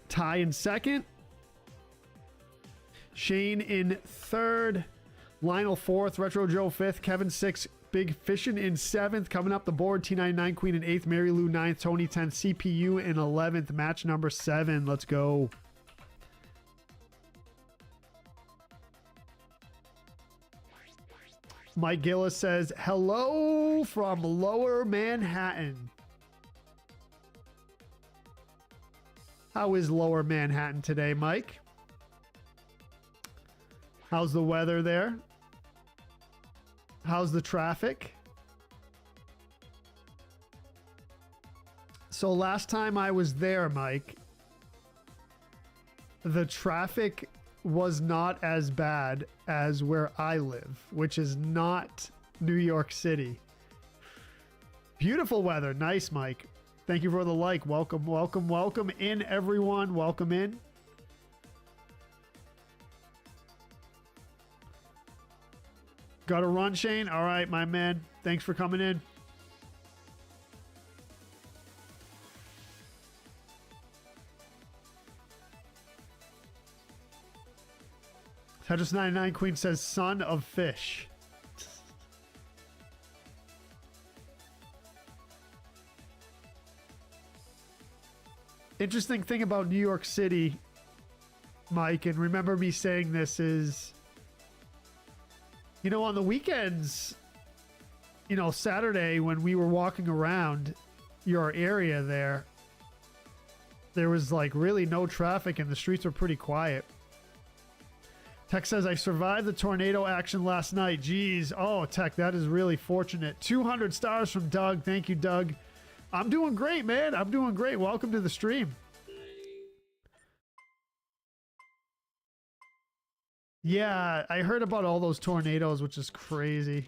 Ty in 2nd. Shane in 3rd, Lionel 4th, Retro Joe 5th, Kevin 6th, Big Fishin' in 7th. Coming up the board, T99 Queen in 8th, Mary Lou 9th, Tony 10th, CPU in 11th, match number 7. Let's go. Mike Gillis says, hello from Lower Manhattan. How is Lower Manhattan today, Mike? How's the weather there? How's the traffic? So last time I was there, Mike, the traffic was not as bad as where I live, which is not New York City. Beautiful weather. Nice, Mike. Thank you for the like. Welcome, welcome, welcome in, everyone. Welcome in. Got to run, Shane? All right, my man. Thanks for coming in. Tetris 99 Queen says, son of fish. Interesting thing about New York City, Mike, and remember me saying this, is, you know, on the weekends, you know, Saturday when we were walking around your area there was like really no traffic and the streets were pretty quiet. Tech says, I survived the tornado action last night. Jeez. Oh, Tech, that is really fortunate. 200 stars from Doug. Thank you, Doug. I'm doing great, man. I'm doing great. Welcome to the stream. Yeah, I heard about all those tornadoes, which is crazy.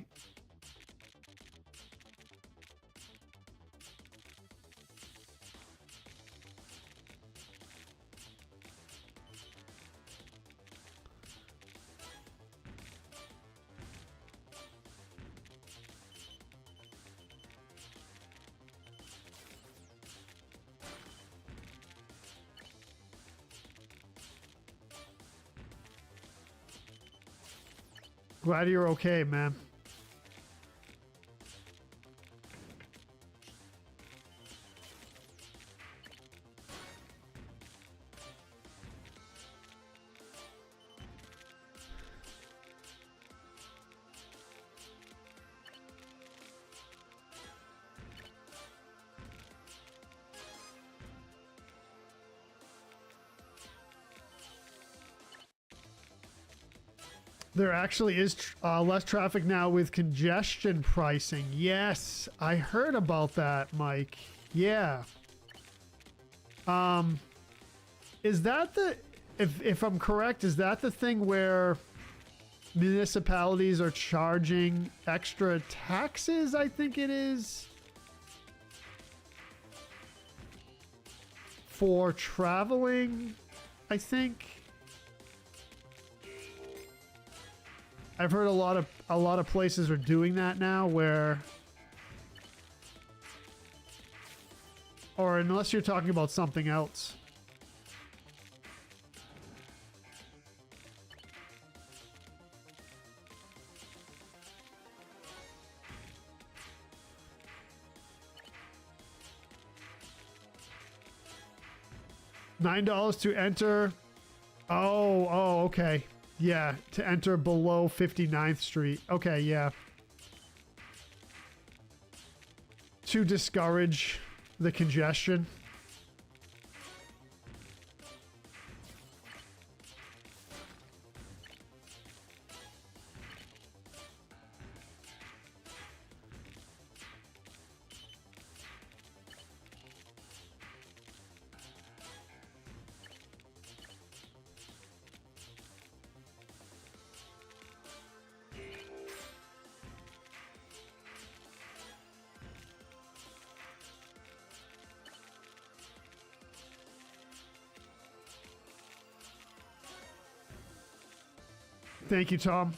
Glad you're okay, man. There actually is less traffic now with congestion pricing. Yes, I heard about that, Mike. Yeah. Is that the, if I'm correct, is that the thing where municipalities are charging extra taxes? I think it is. For traveling, I think. I've heard a lot of places are doing that now where, or unless you're talking about something else. $9 to enter. Oh, okay. Yeah, to enter below 59th Street. Okay, yeah. To discourage the congestion. Thank you, Tom.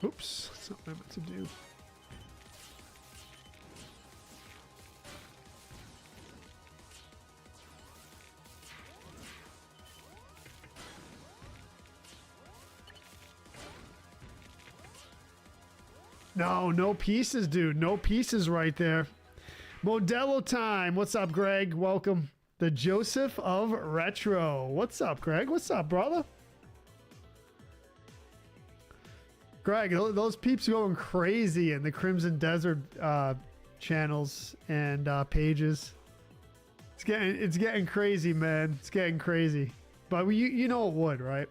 Oops, that's not what I meant to do. No pieces, dude. No pieces right there. Modelo time. What's up, Greg? Welcome. The Joseph of Retro. What's up, Greg? What's up, brother? Greg, those peeps going crazy in the Crimson Desert channels and pages. It's getting crazy, man. It's getting crazy. But you know it would, right?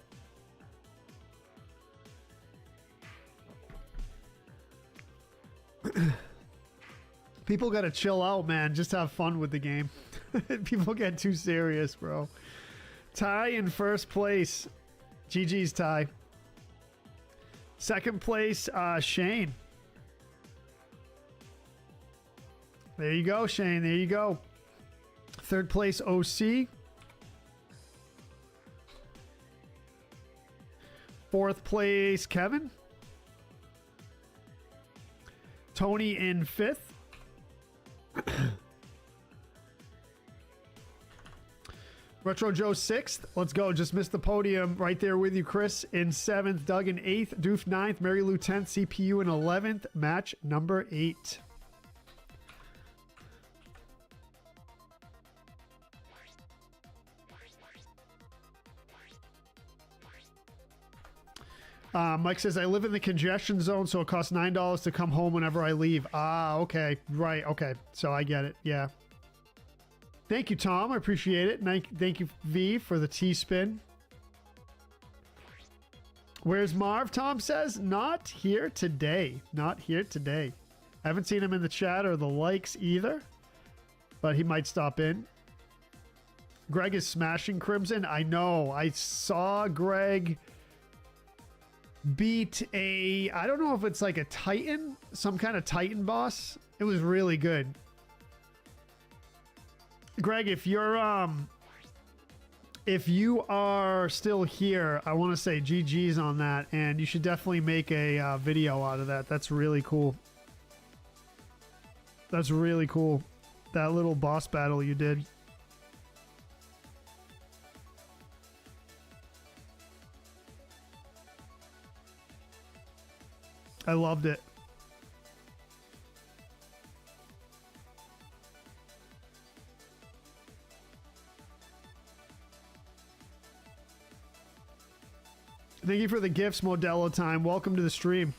People gotta chill out, man. Just have fun with the game. People get too serious, bro. Ty in first place. GG's, Ty. Second place, Shane. There you go, Shane. There you go. Third place, OC. Fourth place, Kevin. Tony in fifth. Retro Joe sixth. Let's go. Just missed the podium. Right there with you, Chris in seventh. Doug in eighth. Doof ninth. Mary Lou 10th. CPU in 11th. Match number 8. Mike says, I live in the congestion zone, so it costs $9 to come home whenever I leave. Ah, okay. Right. Okay. So I get it. Yeah. Thank you, Tom. I appreciate it. Thank you, V, for the T-spin. Where's Marv? Tom says, not here today. Not here today. I haven't seen him in the chat or the likes either, but he might stop in. Greg is smashing Crimson. I know. I saw Greg beat I don't know if it's like a Titan, some kind of Titan boss. It was really good. Greg, if you are still here, I want to say GG's on that, and you should definitely make a video out of that. That's really cool. That's really cool. That little boss battle you did. I loved it. Thank you for the gifts, Modelo Time. Welcome to the stream.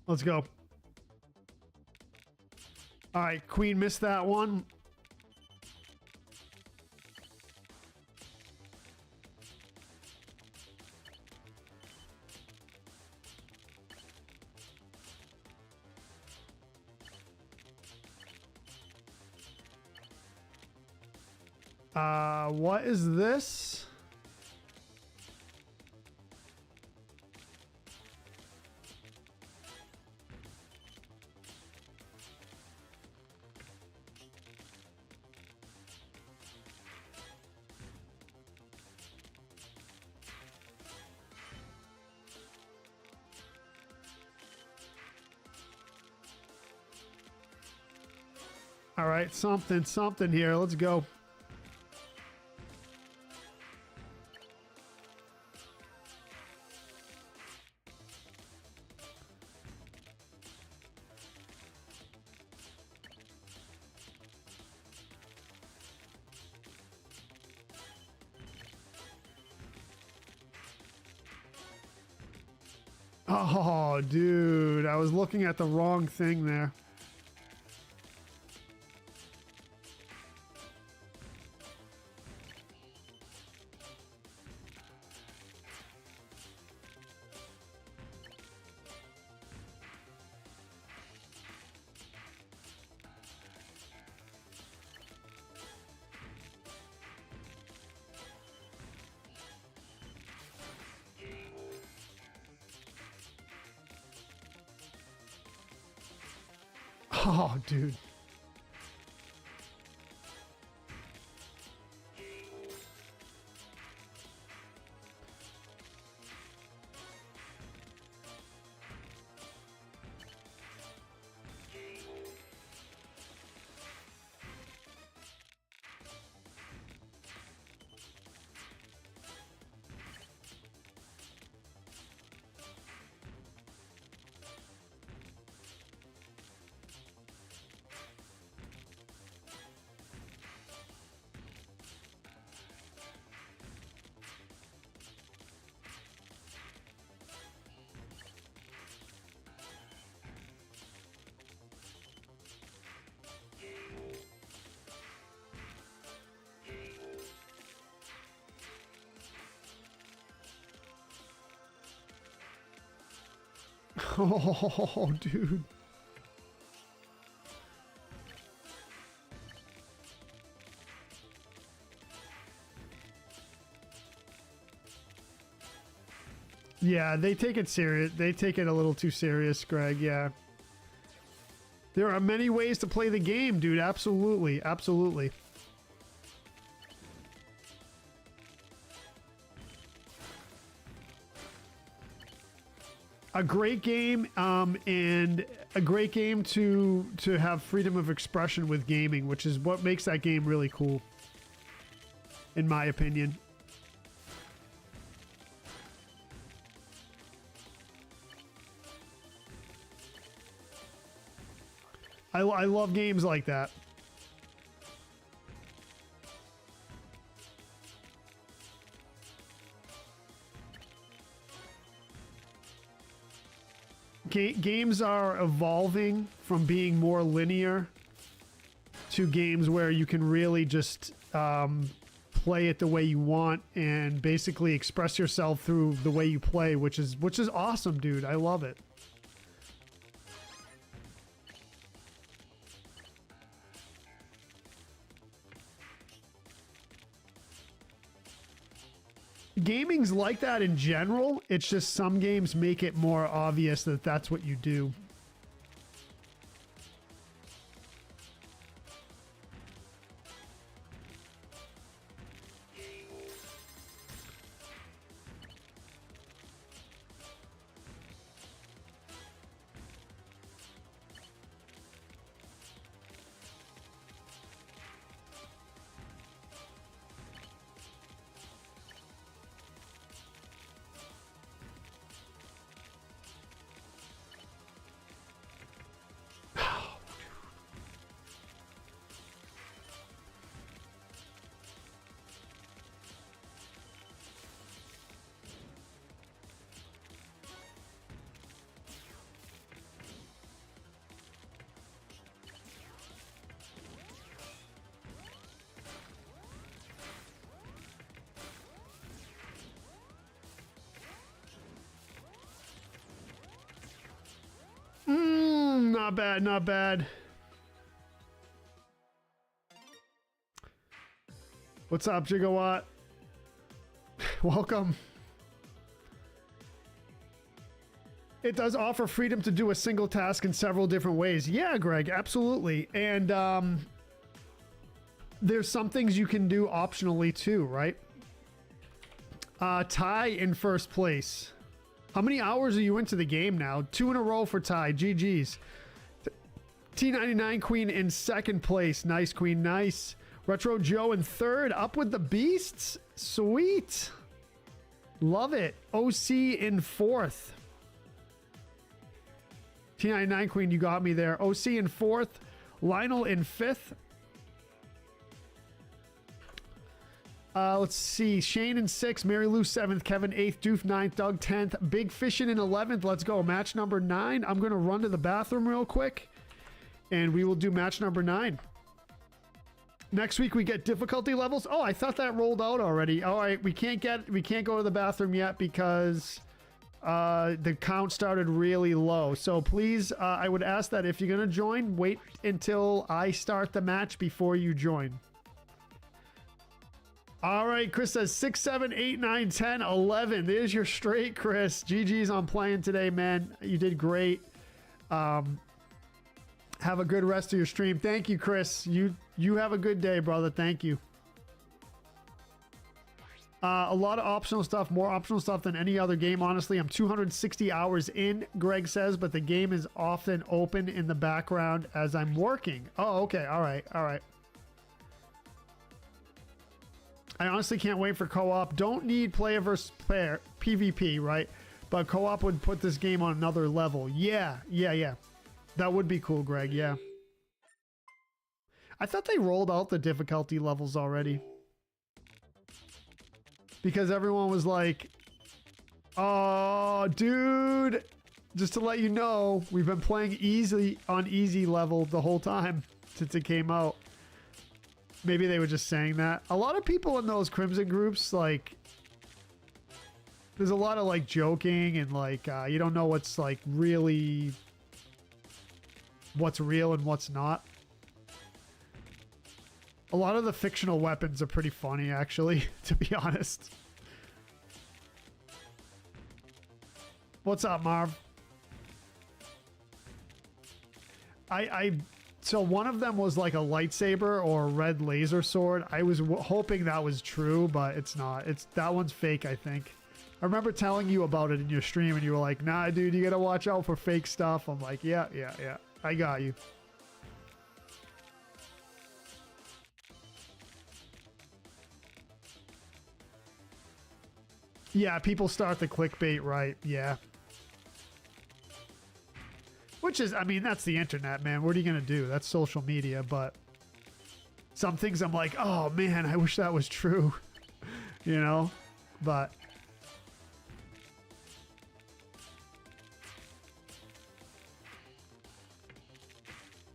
Let's go. All right, Queen missed that one. What is this? All right, something here. Let's go. Oh, dude, I was looking at the wrong thing there. Oh, dude. Oh, dude. Yeah, they take it serious. They take it a little too serious, Greg. Yeah. There are many ways to play the game, dude. Absolutely. Absolutely. A great game, and a great game to have freedom of expression with gaming, which is what makes that game really cool, in my opinion. I love games like that. Games are evolving from being more linear to games where you can really just play it the way you want and basically express yourself through the way you play, which is awesome, dude. I love it. Gaming's like that in general. It's just some games make it more obvious that that's what you do. Not bad, not bad. What's up, Gigawatt? Welcome. It does offer freedom to do a single task in several different ways. Yeah, Greg, absolutely. And there's some things you can do optionally too, right? Ty in first place. How many hours are you into the game now? 2 in a row for Ty. GG's. T99 Queen in second place. Nice, Queen. Nice. Retro Joe in third. Up with the beasts. Sweet. Love it. OC in fourth. T99 Queen, you got me there. OC in fourth. Lionel in fifth. Let's see. Shane in 6th, Mary Lou 7th, Kevin 8th, Doof 9th, Doug 10th, Big Fishin in 11th. Let's go. Match number 9. I'm going to run to the bathroom real quick, and we will do match number 9. Next week we get difficulty levels. Oh, I thought that rolled out already. All right, we can't go to the bathroom yet because the count started really low. So please, I would ask that if you're going to join, wait until I start the match before you join. All right, Chris says 6, 7, 8, 9, 10, 11. There's your straight, Chris. GG's on playing today, man. You did great. Have a good rest of your stream. Thank you, Chris. You have a good day, brother. Thank you. A lot of optional stuff, more optional stuff than any other game. Honestly, I'm 260 hours in, Greg says, but the game is often open in the background as I'm working. Oh, okay. All right. All right. I honestly can't wait for co-op. Don't need player versus player, PvP, right? But co-op would put this game on another level. Yeah. That would be cool, Greg. Yeah. I thought they rolled out the difficulty levels already. Because everyone was like, oh, dude, just to let you know, we've been playing easy on easy level the whole time since it came out. Maybe they were just saying that. A lot of people in those Crimson groups, like, there's a lot of like joking and like, you don't know what's like really, what's real and what's not. A lot of the fictional weapons are pretty funny, actually, to be honest. What's up, Marv? So one of them was like a lightsaber or a red laser sword. I was hoping that was true, but it's not. That one's fake, I think. I remember telling you about it in your stream, and you were like, "Nah, dude, you gotta watch out for fake stuff." I'm like, "Yeah, yeah, yeah. I got you." Yeah, people start the clickbait, right? Yeah. Which is, I mean, that's the internet, man. What are you going to do? That's social media, but some things I'm like, oh, man, I wish that was true, you know? But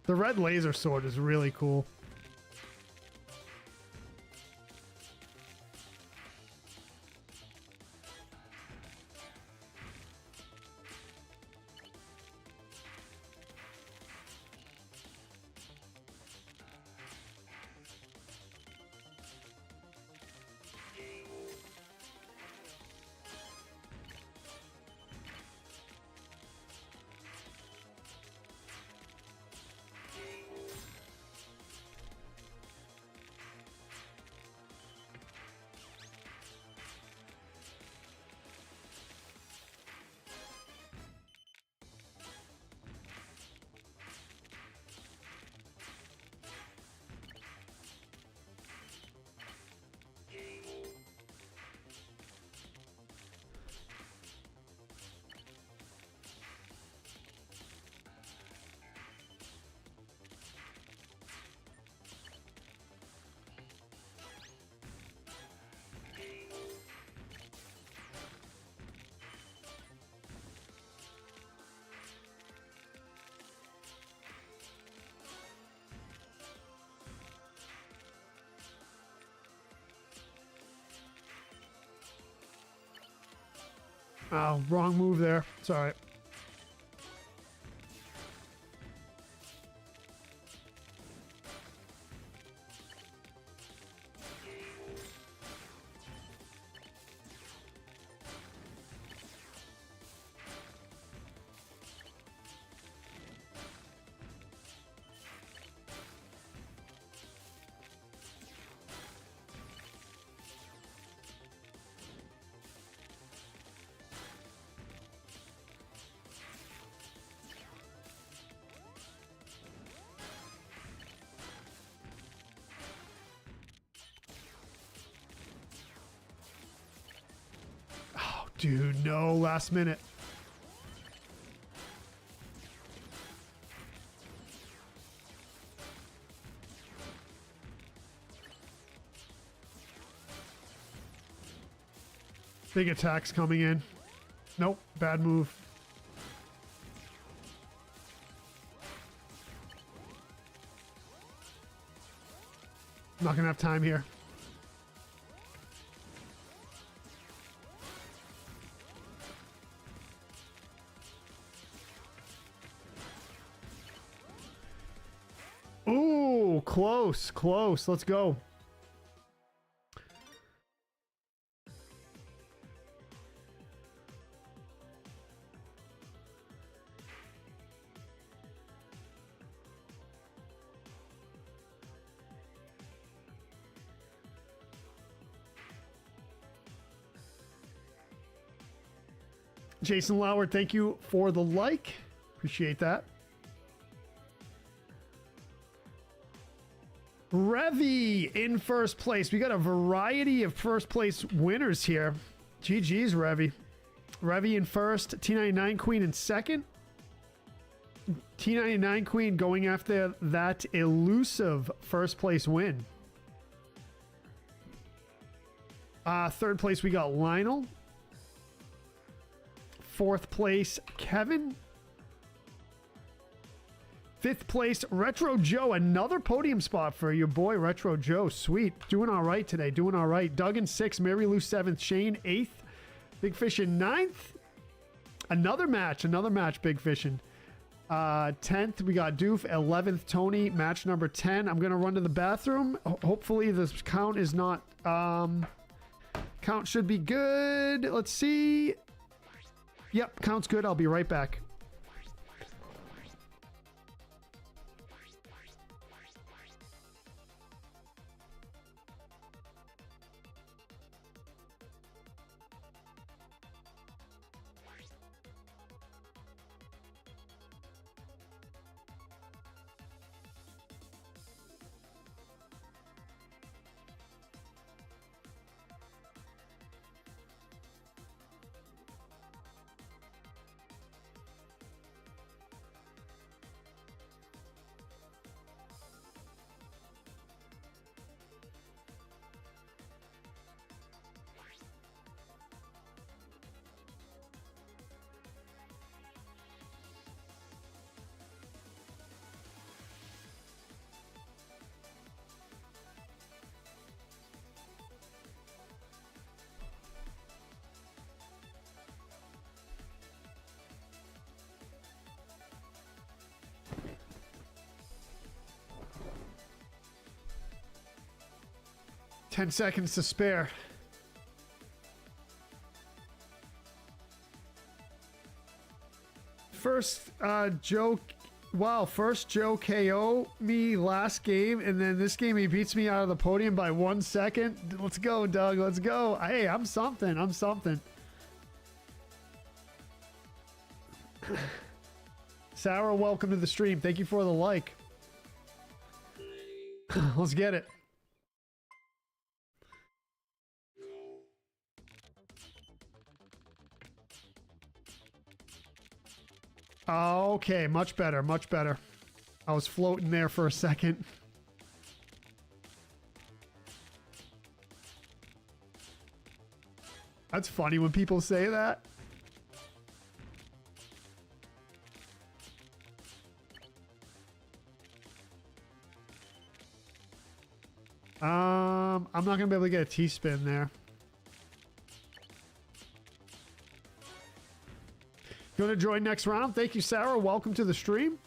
the red laser sword is really cool. Oh, wrong move there. Sorry. Dude, no, last minute. Big attacks coming in. Nope, bad move. Not gonna have time here. Ooh, close, close. Let's go. Jason Lauer, thank you for the like. Appreciate that. Revy in first place. We got a variety of first place winners here. GG's, Revy. Revy in first. T99 Queen in second. T99 Queen going after that elusive first place win. Third place, we got Lionel. Fourth place, Kevin. Fifth place, Retro Joe. Another podium spot for your boy, Retro Joe. Sweet. Doing all right today. Doing all right. Doug in 6th. Mary Lou 7th. Shane 8th. Big Fish in 9th. Another match. Big Fishin'. 10th, we got Doof. 11th, Tony. Match number 10. I'm going to run to the bathroom. Hopefully this count is not... count should be good. Let's see. Yep, counts good. I'll be right back. Ten seconds to spare. First, Joe. Wow, first Joe KO me last game, and then this game he beats me out of the podium by 1 second. Let's go, Doug. Let's go. Hey, I'm something. I'm something. Sarah, welcome to the stream. Thank you for the like. Let's get it. Okay, much better, much better. I was floating there for a second. That's funny when people say that. I'm not gonna be able to get a T-spin there. You want to join next round? Thank you, Sarah. Welcome to the stream.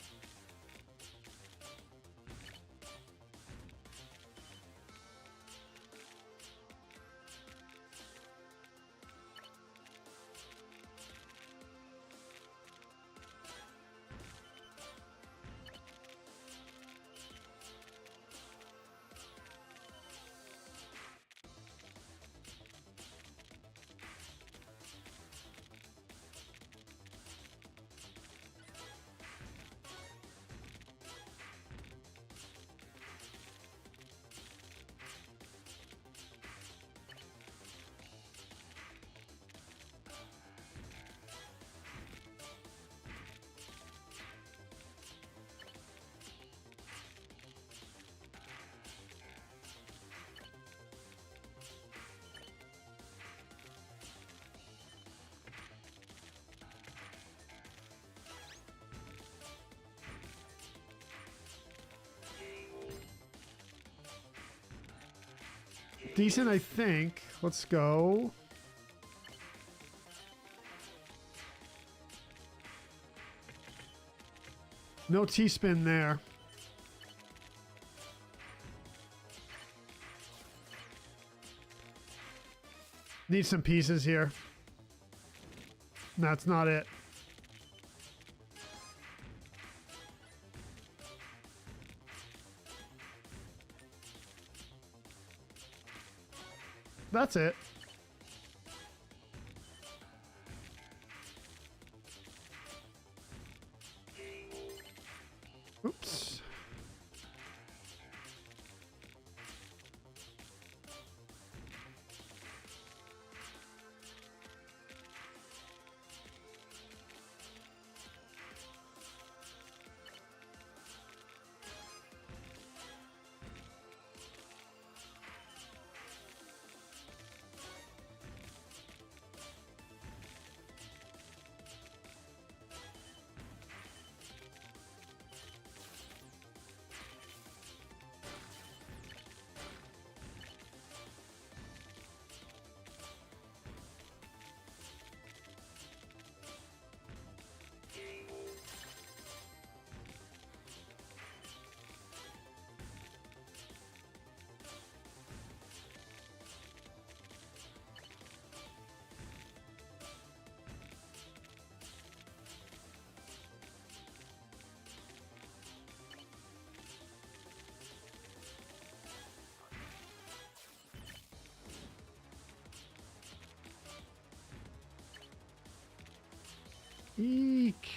Decent, I think. Let's go. No T-spin there. Need some pieces here. That's not it. That's it. Oops. Eek.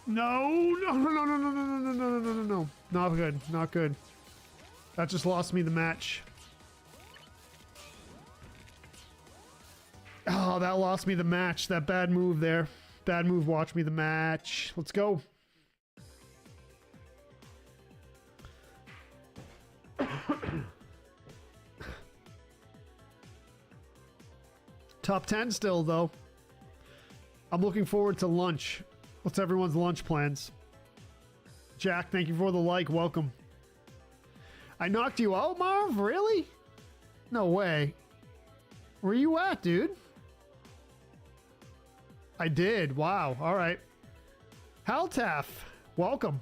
No, no, no, no, no, no, no, no, no, no, no, no, no. Not good, not good. That just lost me the match. Oh, that lost me the match. That bad move there. Bad move, watch me the match. Let's go. Top 10 still, though. I'm looking forward to lunch. What's everyone's lunch plans? Jack, thank you for the like. Welcome. I knocked you out, Marv? Really? No way. Where you at, dude? I did. Wow. All right. Haltaf, welcome.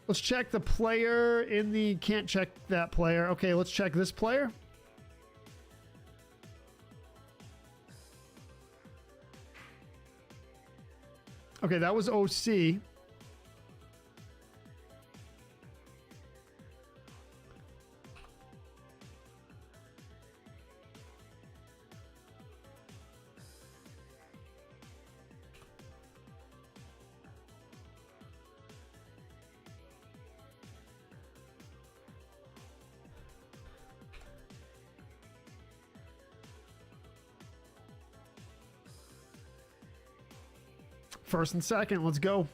Let's check the player in the... Can't check that player. Okay, let's check this player. Okay, that was OC. First and second, let's go.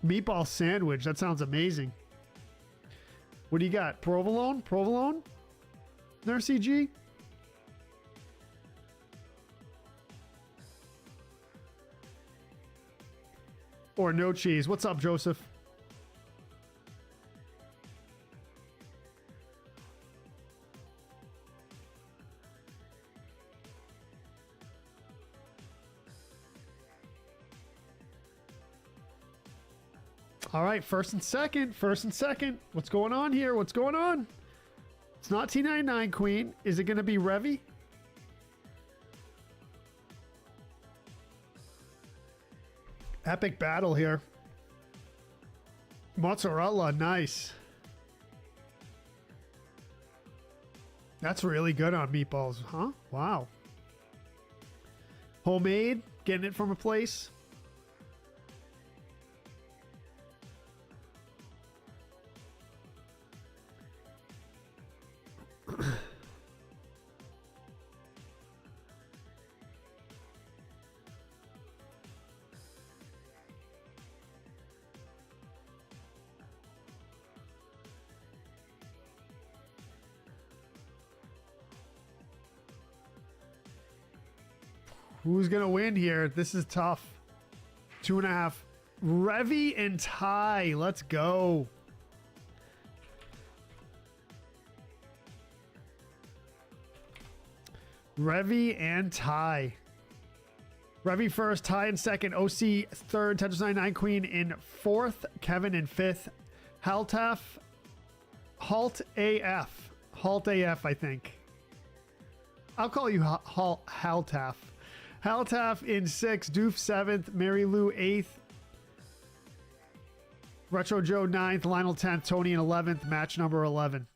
Meatball sandwich, that sounds amazing. What do you got? Provolone? Provolone? RCG? Or no cheese. What's up, Joseph? All right, first and second. First and second. What's going on here? What's going on? It's not T99 Queen. Is it going to be Revy? Epic battle here. Mozzarella, nice. That's really good on meatballs, huh? Wow. Homemade, getting it from a place. Who's going to win here? This is tough. 2.5. Revy and Ty. Let's go. Revy and Ty. Revy first, Ty in second, OC third, Tetris 99 Queen in fourth, Kevin in fifth, Haltaf, Halt AF. Halt AF, I think. I'll call you Haltaf. Haltaf in 6th, Doof 7th, Mary Lou 8th, Retro Joe 9th, Lionel 10th, Tony in 11th, match number 11.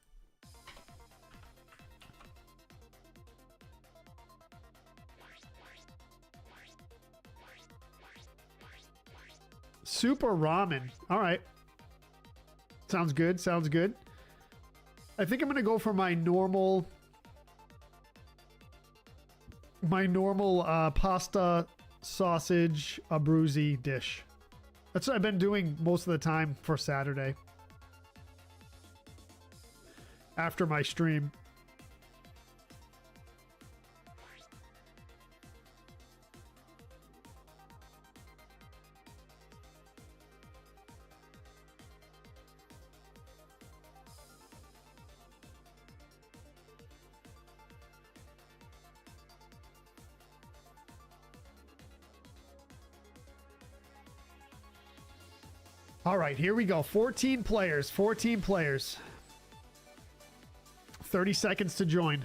Super Ramen. All right. Sounds good. Sounds good. I think I'm going to go for my normal... pasta sausage abruzzi dish. That's what I've been doing most of the time for Saturday after my stream. All right, here we go. 14 players. 14 players. 30 seconds to join.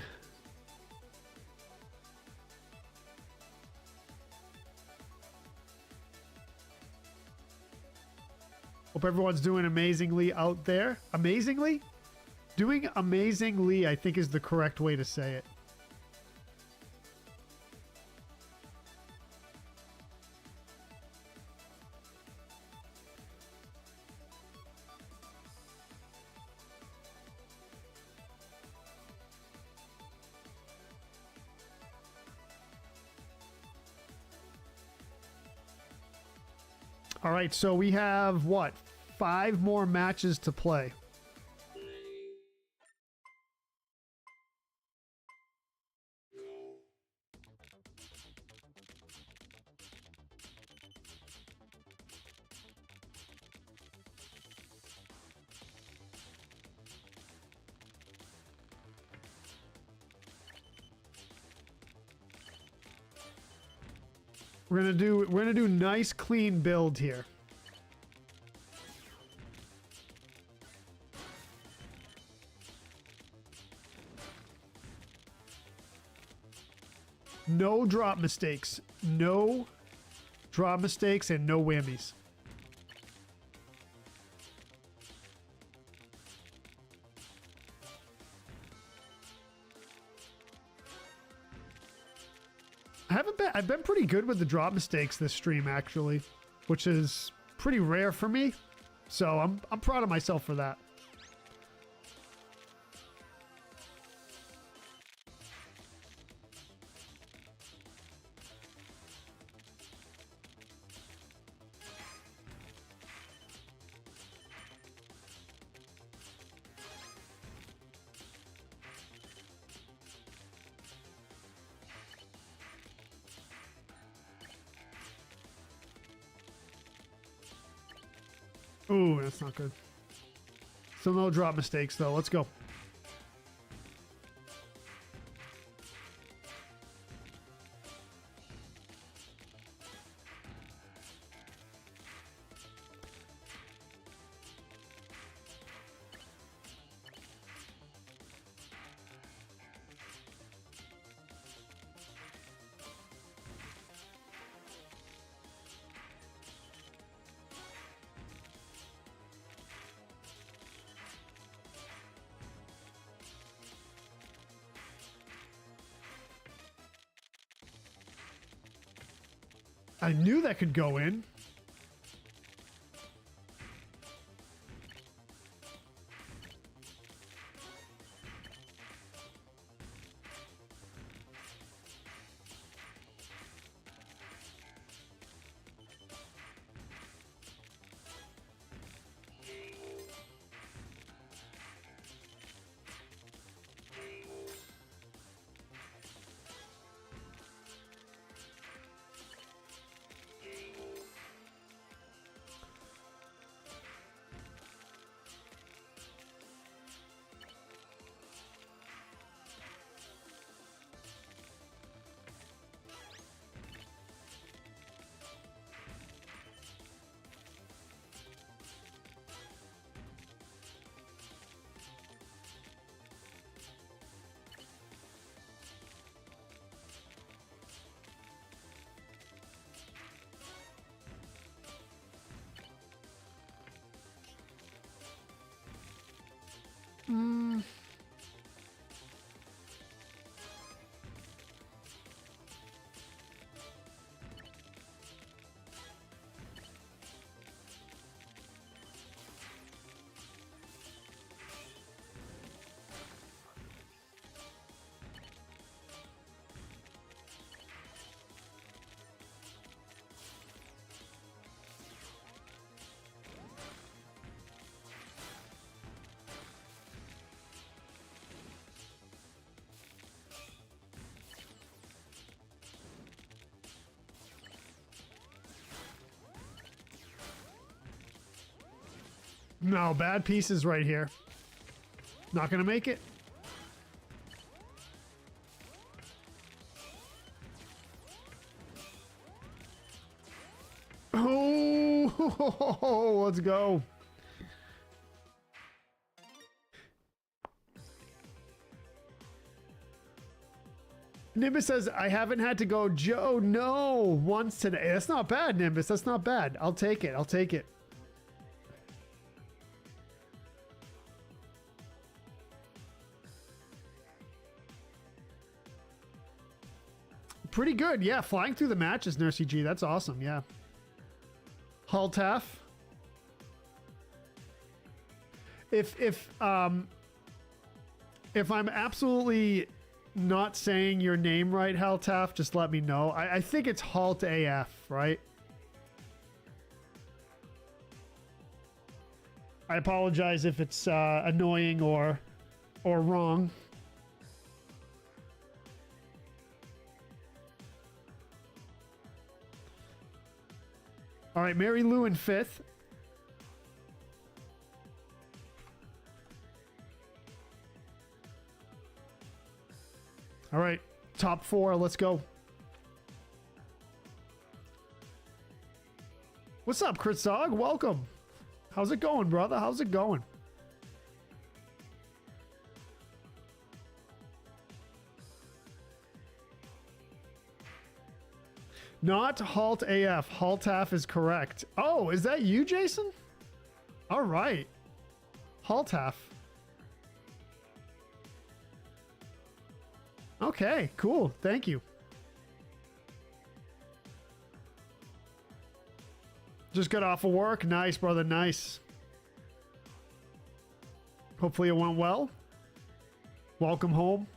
Hope everyone's doing amazingly out there. Amazingly? Doing amazingly, I think, is the correct way to say it. All right, so we have, what, 5 more matches to play. We're gonna do nice clean build here. No drop mistakes. No drop mistakes and no whammies. I've been pretty good with the drop mistakes this stream, actually, which is pretty rare for me. So I'm proud of myself for that. Ooh, that's not good. Still no drop mistakes, though. Let's go. I knew that could go in. No, bad pieces right here. Not gonna make it. Oh, let's go. Nimbus says, I haven't had to go, Joe, no, once today. That's not bad, Nimbus. That's not bad. I'll take it. I'll take it. Pretty good. Yeah, flying through the matches, Nursey G. That's awesome. Yeah. Haltaf. If I'm absolutely not saying your name right, Haltaf, just let me know. I think it's Halt AF, right? I apologize if it's annoying or wrong. All right, Mary Lou in 5th. All right, top 4, let's go. What's up, Chris Zog? Welcome. How's it going, brother? How's it going? Not Halt AF. Haltaf is correct. Oh, is that you, Jason? All right. Haltaf. Okay, cool. Thank you. Just got off of work. Nice, brother. Nice. Hopefully it went well. Welcome home.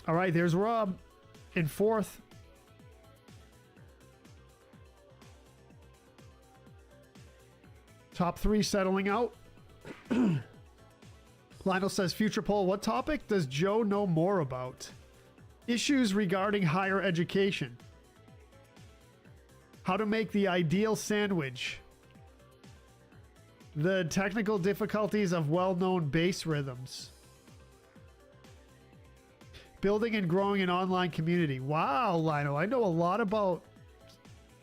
All right, there's Rob in 4th. Top 3 settling out. Lionel says, future poll, what topic does Joe know more about? Issues regarding higher education. How to make the ideal sandwich. The technical difficulties of well-known bass rhythms. Building and growing an online community. Wow, Lionel, I know a lot about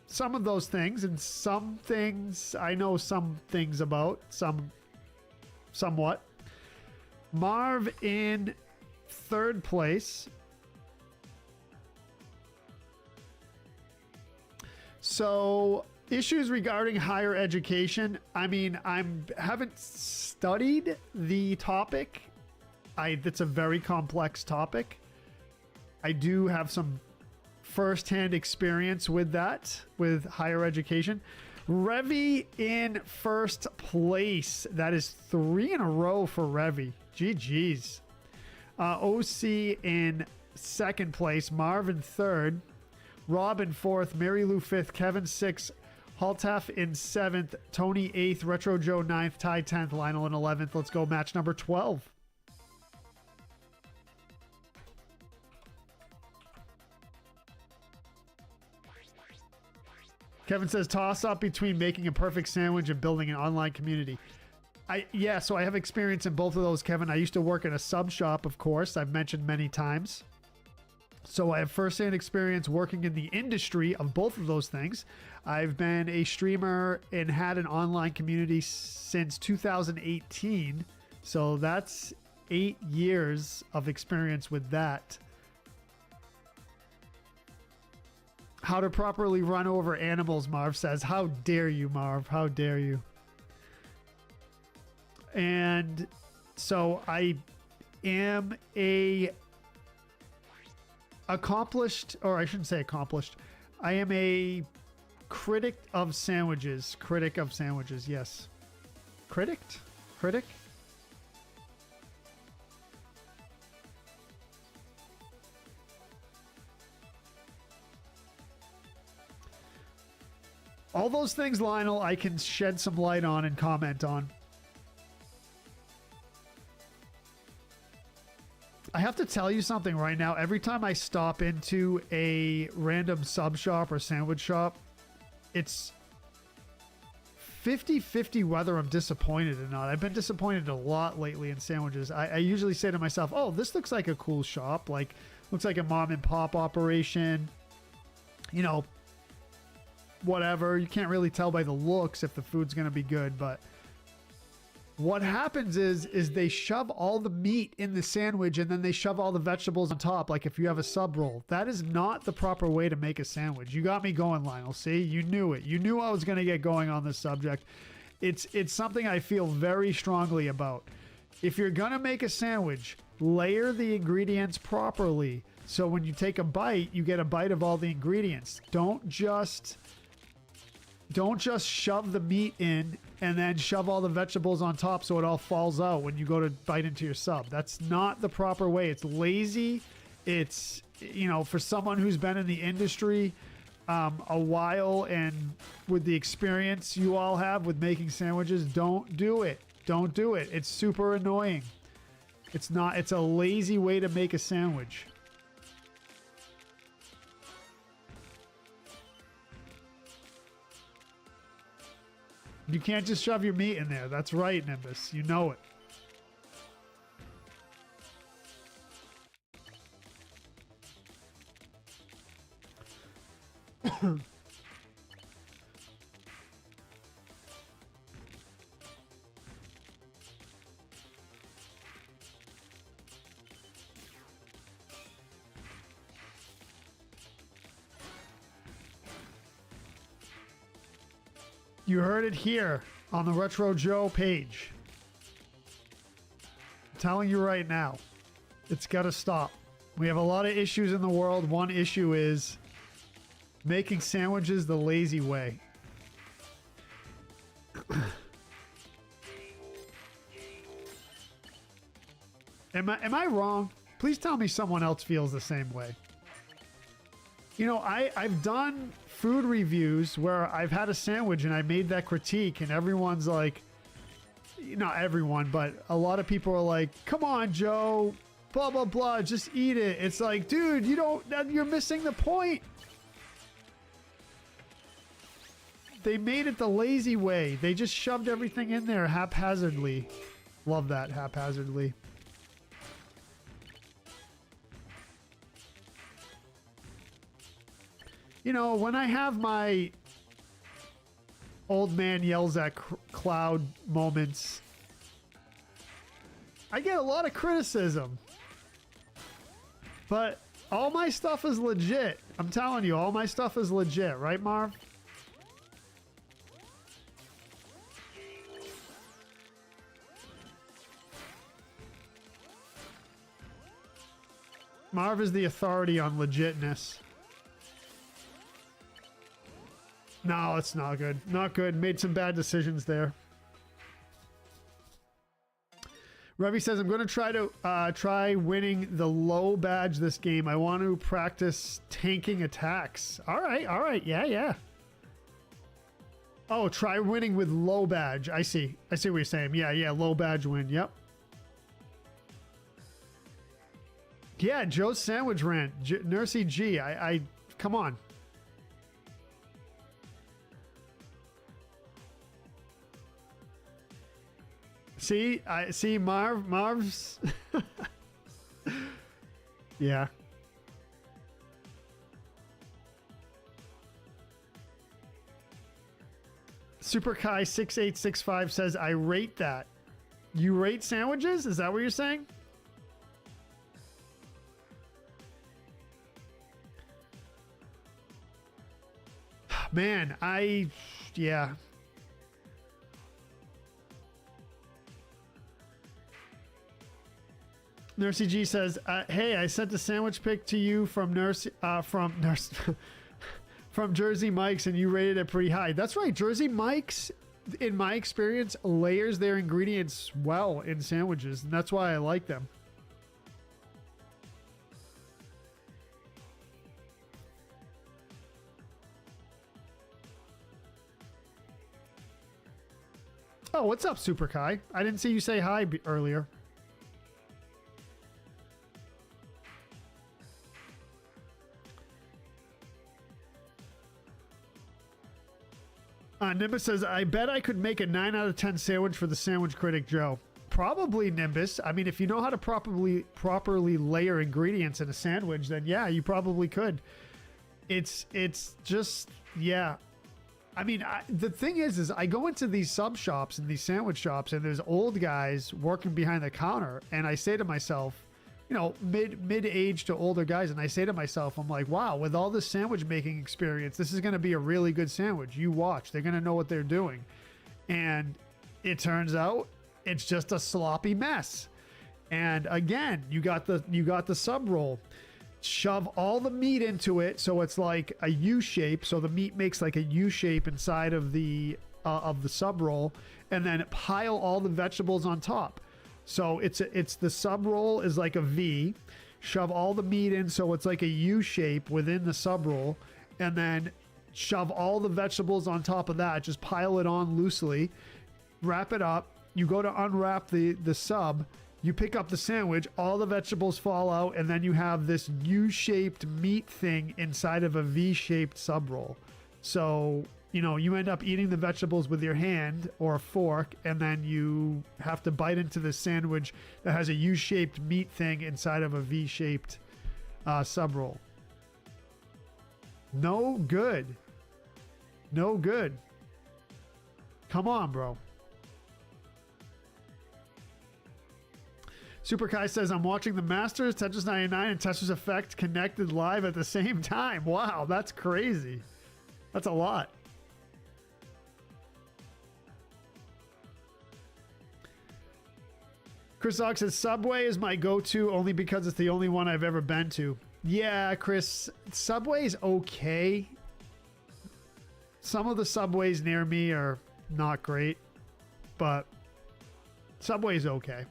some of those things, and some things I know some things about, somewhat. Marv in 3rd place. So, issues regarding higher education. I mean, haven't studied the topic. That's a very complex topic. I do have some first-hand experience with that, with higher education. Revy in 1st place. That is 3 in a row for Revy. GG's. OC in 2nd place. Marv in 3rd. Rob in 4th. Mary Lou 5th. Kevin 6th. Haltaf in 7th. Tony 8th. Retro Joe 9th. Ty 10th. Lionel in 11th. Let's go match number 12. Kevin says, toss up between making a perfect sandwich and building an online community. So I have experience in both of those, Kevin. I used to work in a sub shop, of course. I've mentioned many times. So I have first-hand experience working in the industry of both of those things. I've been a streamer and had an online community since 2018. So that's 8 years of experience with that. How to properly run over animals, Marv says. How dare you, Marv? How dare you? And so I am a accomplished, or I shouldn't say accomplished. I am a critic of sandwiches. Critic of sandwiches, yes. Critic? All those things, Lionel, I can shed some light on and comment on. I have to tell you something right now. Every time I stop into a random sub shop or sandwich shop, it's 50-50 whether I'm disappointed or not. I've been disappointed a lot lately in sandwiches. I usually say to myself, oh, this looks like a cool shop. Like, looks like a mom and pop operation. You know, whatever. You can't really tell by the looks if the food's going to be good, but what happens is they shove all the meat in the sandwich and then they shove all the vegetables on top, like if you have a sub roll. That is not the proper way to make a sandwich. You got me going, Lionel. See, you knew it. You knew I was going to get going on this subject. It's something I feel very strongly about. If you're going to make a sandwich, layer the ingredients properly. So when you take a bite, you get a bite of all the ingredients. Don't just shove the meat in and then shove all the vegetables on top so it all falls out when you go to bite into your sub. That's not the proper way. It's lazy. It's, you know, for someone who's been in the industry a while and with the experience you all have with making sandwiches, don't do it. Don't do it. It's super annoying. It's a lazy way to make a sandwich. You can't just shove your meat in there. That's right, Nimbus. You know it. You heard it here on the Retro Joe page. I'm telling you right now, it's got to stop. We have a lot of issues in the world. One issue is making sandwiches the lazy way. Am I wrong? Please tell me someone else feels the same way. You know, I've done food reviews where I've had a sandwich and I made that critique and everyone's like, not everyone, but a lot of people are like, come on, Joe, blah, blah, blah, just eat it. It's like, dude, you're missing the point. They made it the lazy way. They just shoved everything in there haphazardly. Love that, haphazardly. You know, when I have my old man yells at cloud moments, I get a lot of criticism. But all my stuff is legit. I'm telling you, all my stuff is legit. Right, Marv? Marv is the authority on legitness. No, it's not good. Not good. Made some bad decisions there. Revy says, I'm going to try winning the low badge this game. I want to practice tanking attacks. All right. All right. Yeah, yeah. Oh, try winning with low badge. I see. I see what you're saying. Yeah, yeah. Low badge win. Yep. Yeah, Joe's sandwich rant. Nursey G. Come on. See, I see Marv's. Yeah. Super Kai 6865 says, I rate that. You rate sandwiches? Is that what you're saying? Man, yeah. Nursey G says, "Hey, I sent a sandwich pic to you from from Jersey Mike's, and you rated it pretty high." That's right, Jersey Mike's, in my experience, layers their ingredients well in sandwiches, and that's why I like them. Oh, what's up, Super Kai? I didn't see you say hi earlier. Nimbus says, I bet I could make a 9 out of 10 sandwich for the sandwich critic, Joe. Probably, Nimbus. I mean, if you know how to properly layer ingredients in a sandwich, then yeah, you probably could. It's just, yeah. I mean, the thing is I go into these sub shops and these sandwich shops, and there's old guys working behind the counter, and I say to myself, you know, mid-age to older guys, and I say to myself, I'm like, wow, with all this sandwich making experience, this is going to be a really good sandwich. You watch, they're going to know what they're doing. And it turns out it's just a sloppy mess. And again, you got the sub roll. Shove all the meat into it so it's like a U shape, so the meat makes like a U shape inside of the sub roll, and then pile all the vegetables on top. So it's the sub roll is like a V. Shove all the meat in so it's like a U shape within the sub roll, and then shove all the vegetables on top of that. Just pile it on loosely, wrap it up. You go to unwrap the sub. You pick up the sandwich, all the vegetables fall out, and then you have this U-shaped meat thing inside of a V-shaped sub roll. So, you know, you end up eating the vegetables with your hand or a fork, and then you have to bite into this sandwich that has a U-shaped meat thing inside of a V-shaped sub roll. No good. No good. Come on, bro. Super Kai says, I'm watching the Masters, Tetris 99, and Tetris Effect connected live at the same time. Wow, that's crazy. That's a lot. Chris Ox says, Subway is my go-to only because it's the only one I've ever been to. Yeah, Chris, Subway is okay. Some of the Subways near me are not great, but Subway's okay.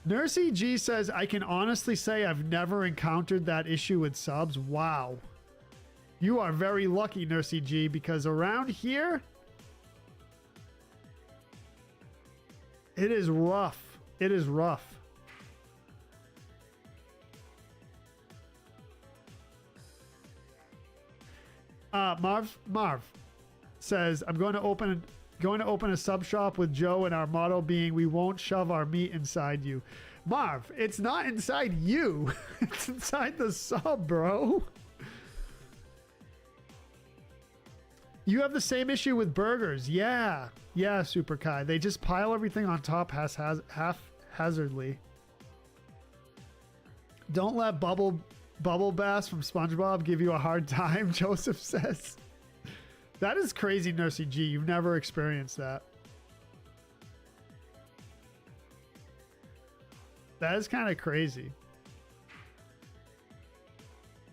Nursey G says, I can honestly say I've never encountered that issue with subs. Wow. You are very lucky, Nursey G, because around here, it is rough. It is rough. Marv says, I'm going to open a sub shop with Joe, and our motto being, we won't shove our meat inside you. Marv, it's not inside you. It's inside the sub, bro. You have the same issue with burgers. Yeah, Super Kai. They just pile everything on top haphazardly. Don't let Bubble Bass from SpongeBob give you a hard time, Joseph says. That is crazy, Nursey G. You've never experienced that. That is kind of crazy.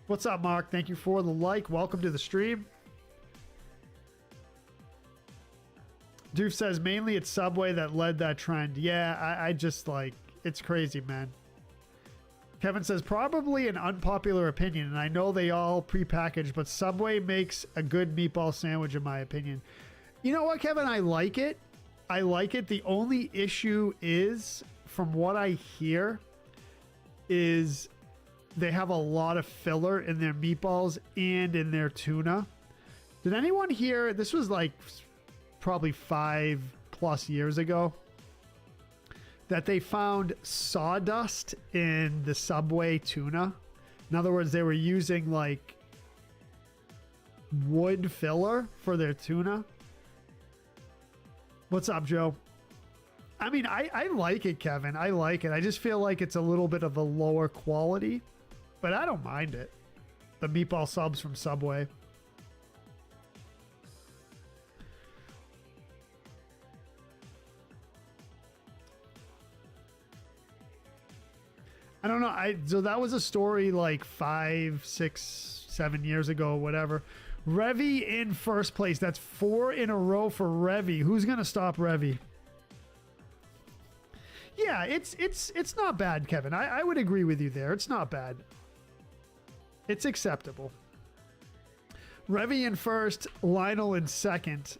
What's up, Mark? Thank you for the like. Welcome to the stream. Doof says, mainly it's Subway that led that trend. Yeah, I just like, it's crazy, man. Kevin says, probably an unpopular opinion, and I know they all prepackaged, but Subway makes a good meatball sandwich, in my opinion. You know what, Kevin? I like it. I like it. The only issue is, from what I hear, is they have a lot of filler in their meatballs and in their tuna. Did anyone hear, this was like probably 5+ years ago, that they found sawdust in the Subway tuna? In other words, they were using like wood filler for their tuna. What's up, Joe? I mean, I like it, Kevin. I like it. I just feel like it's a little bit of a lower quality, but I don't mind it. The meatball subs from Subway. I don't know. So that was a story like 5, 6, 7 years ago, whatever. Revy in first place. That's 4 in a row for Revy. Who's gonna stop Revy? Yeah, it's not bad, Kevin. I would agree with you there. It's not bad. It's acceptable. Revy in first, Lionel in second.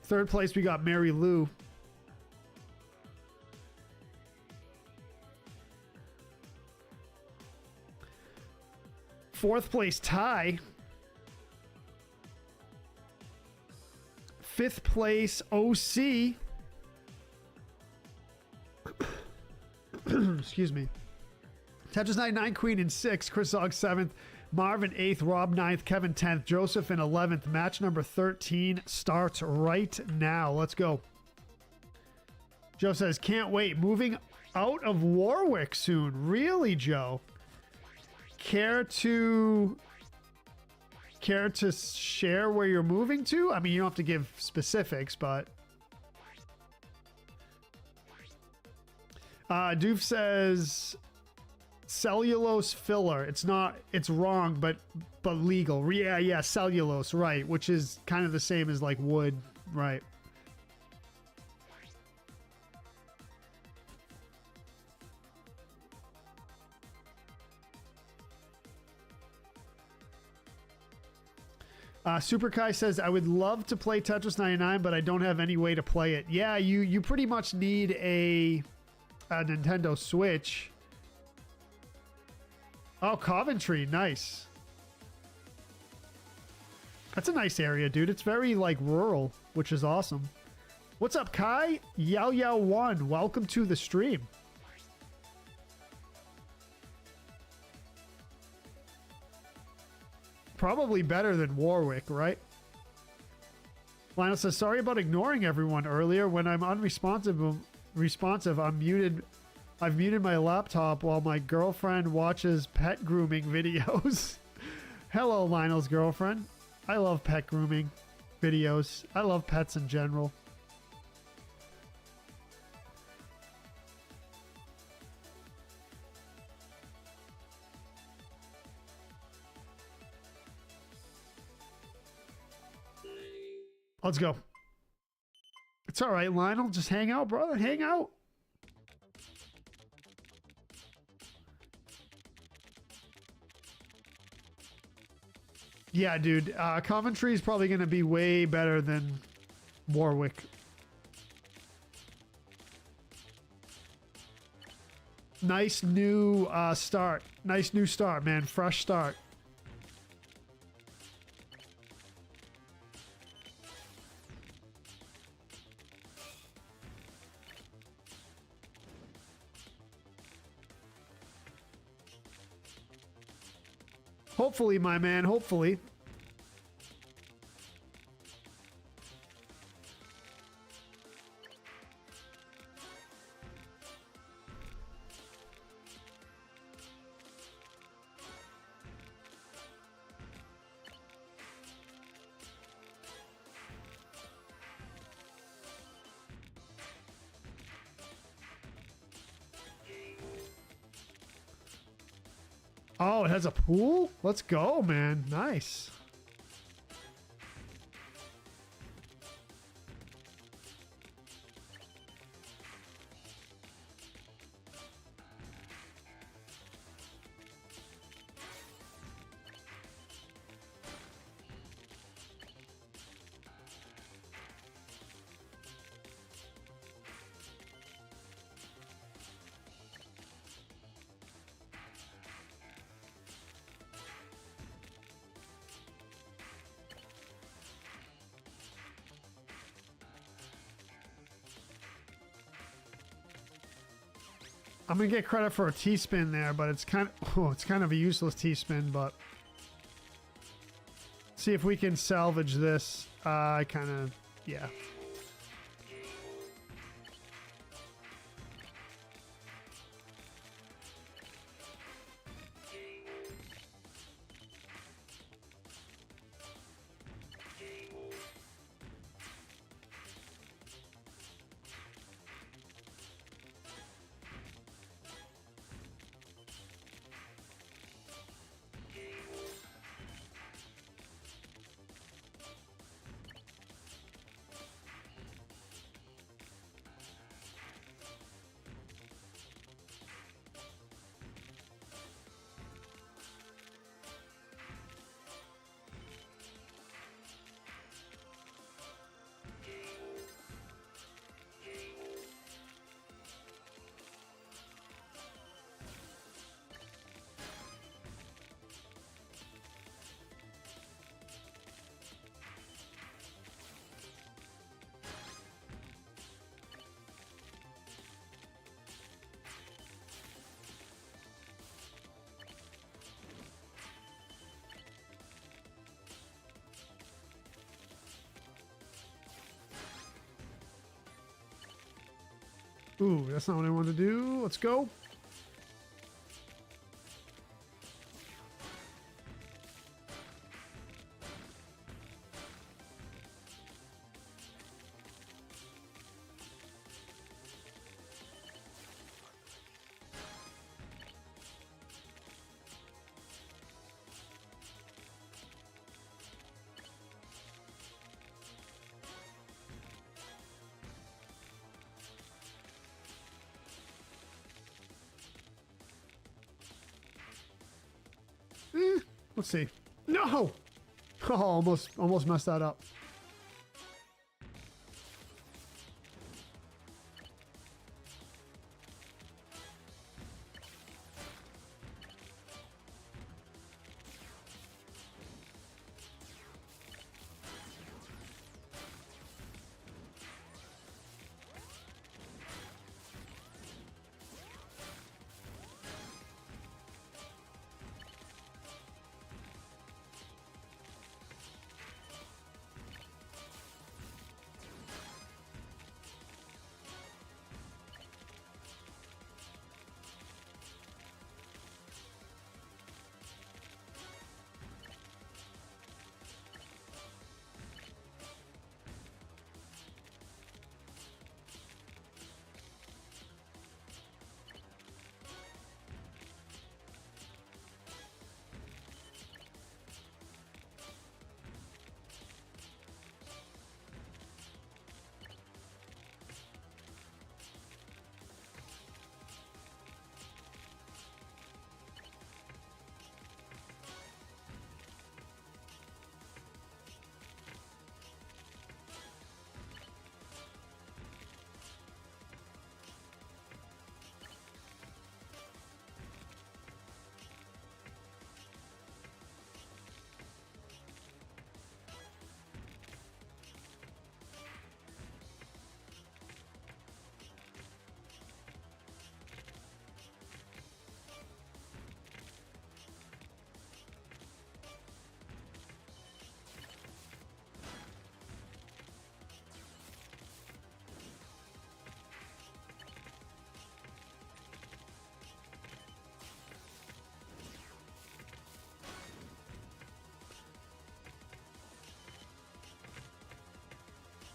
Third place, we got Mary Lou. Fourth place, Ty. Fifth place, OC. Excuse me. Tetris 99, Queen in 6th, Chris Ogg 7th, Marvin 8th, Rob 9th, Kevin 10th, Joseph in 11th. Match number 13 starts right now. Let's go. Joe says, can't wait. Moving out of Warwick soon. Really, Joe? Care to share where you're moving to? I mean, you don't have to give specifics, but... Doof says... cellulose filler. It's not, it's wrong, but legal. Yeah, cellulose, right, which is kind of the same as like wood, right? Super Kai says, I would love to play Tetris 99, but I don't have any way to play it. Yeah, you pretty much need a Nintendo Switch. Oh, Coventry, nice. That's a nice area, dude. It's very, like, rural, which is awesome. What's up, Kai? Yao1, welcome to the stream. Probably better than Warwick, right? Lionel says, sorry about ignoring everyone earlier. When I'm unresponsive, I'm muted. I've muted my laptop while my girlfriend watches pet grooming videos. Hello, Lionel's girlfriend. I love pet grooming videos. I love pets in general. Let's go. It's all right, Lionel. Just hang out, brother. Hang out. Yeah, dude. Coventry is probably going to be way better than Warwick. Nice new start. Nice new start, man. Fresh start. Hopefully, my man. Hopefully. Oh, it has a pool? Let's go, man. Nice. I'm gonna get credit for a T-spin there, but it's kind of a useless T-spin, but see if we can salvage this. Yeah. Ooh, that's not what I want to do. Let's go. Let's see. No! Oh, almost messed that up.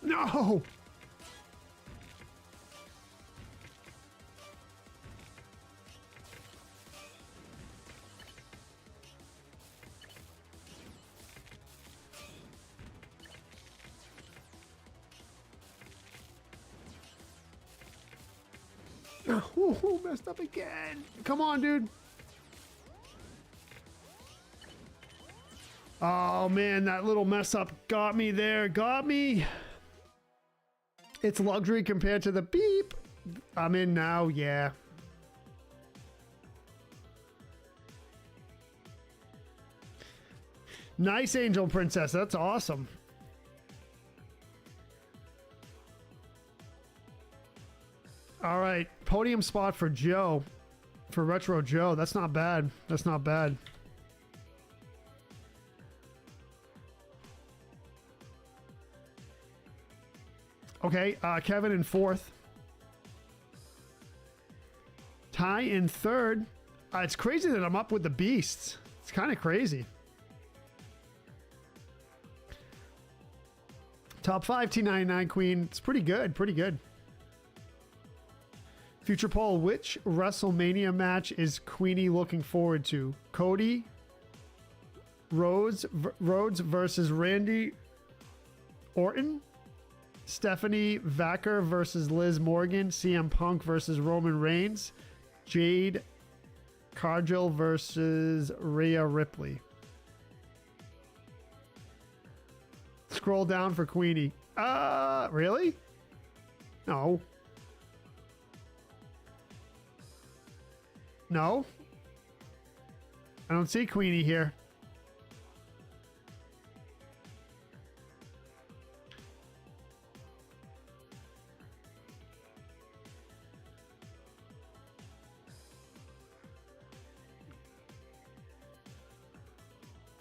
No! Oh, messed up again. Come on, dude. Oh, man, that little mess up got me there. Got me. It's luxury compared to the beep. I'm in now, yeah. Nice, Angel Princess. That's awesome. All right, podium spot for Joe. For Retro Joe. That's not bad. That's not bad. Okay, Kevin in fourth. Ty in third. It's crazy that I'm up with the beasts. It's kind of crazy. Top 5 T99 Queen. It's pretty good. Pretty good. Future poll. Which WrestleMania match is Queenie looking forward to? Cody Rhodes versus Randy Orton? Stephanie Vacker versus Liz Morgan, CM Punk versus Roman Reigns, Jade Cargill versus Rhea Ripley. Scroll down for Queenie. Really? No. No. I don't see Queenie here.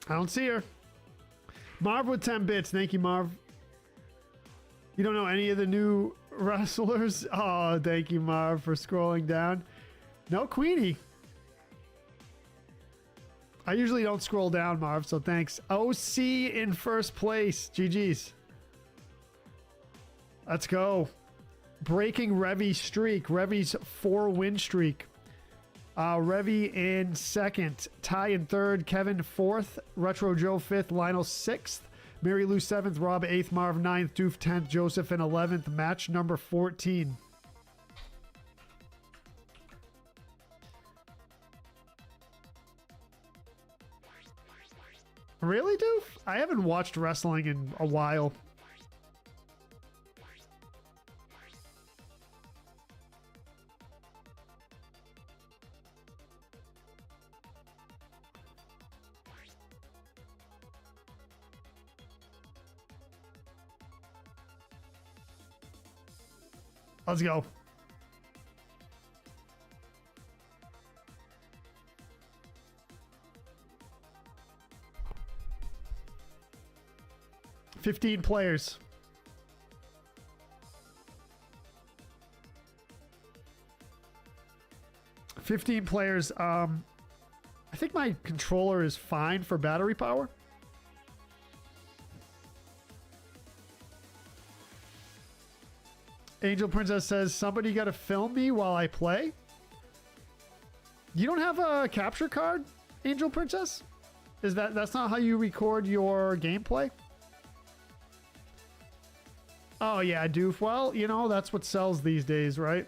I don't see her. Marv with 10 bits. Thank you, Marv. You don't know any of the new wrestlers. Oh, thank you, Marv, for scrolling down. No Queenie. I usually don't scroll down, Marv, so thanks. OC in first place. GG's. Let's go. Breaking Revy's streak. Revy's 4-win streak. Revy in second. Ty in third. Kevin fourth. Retro Joe fifth. Lionel sixth. Mary Lou 7th, Rob 8th, Marv 9th, Doof 10th, Joseph in 11th. Match number 14. Really, Doof? I haven't watched wrestling in a while. Let's go. $15 players. I think my controller is fine for battery power. Angel Princess says, somebody got to film me while I play. You don't have a capture card, Angel Princess? That's not how you record your gameplay? Oh yeah, Doof. Well, you know, that's what sells these days, right?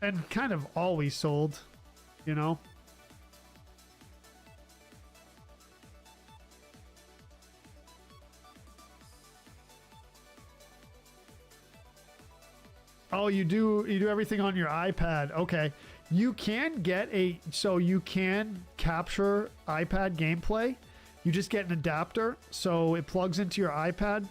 And kind of always sold, you know? Oh, you do everything on your iPad. Okay. You can you can capture iPad gameplay. You just get an adapter, so it plugs into your iPad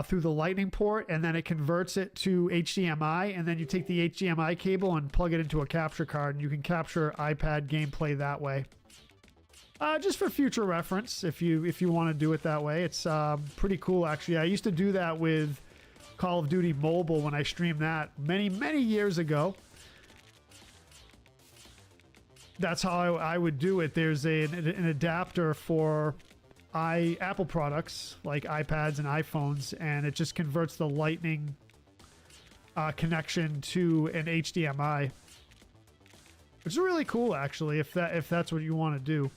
through the lightning port, and then it converts it to HDMI, and then you take the HDMI cable and plug it into a capture card, and you can capture iPad gameplay that way. Just for future reference, if you want to do it that way. It's pretty cool, actually. I used to do that with Call of Duty Mobile when I streamed that many years ago. That's how I would do it. There's an adapter for Apple products like iPads and iPhones, and it just converts the lightning connection to an HDMI. It's really cool, actually, if that's what you want to do.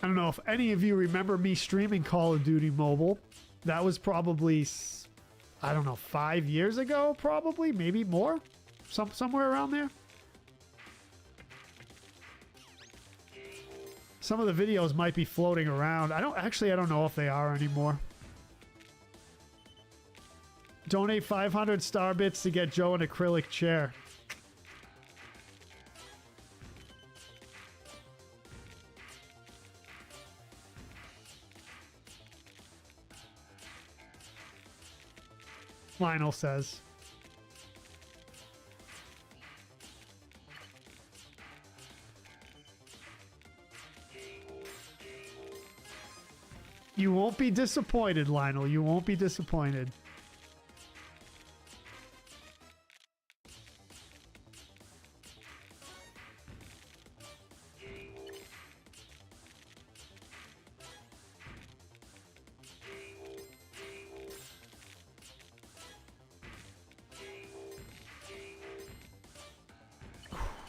I don't know if any of you remember me streaming Call of Duty Mobile. That was probably, I don't know, 5 years ago, probably, maybe more, somewhere around there. Some of the videos might be floating around. I don't know if they are anymore. Donate 500 star bits to get Joe an acrylic chair. Lionel says. You won't be disappointed, Lionel. You won't be disappointed.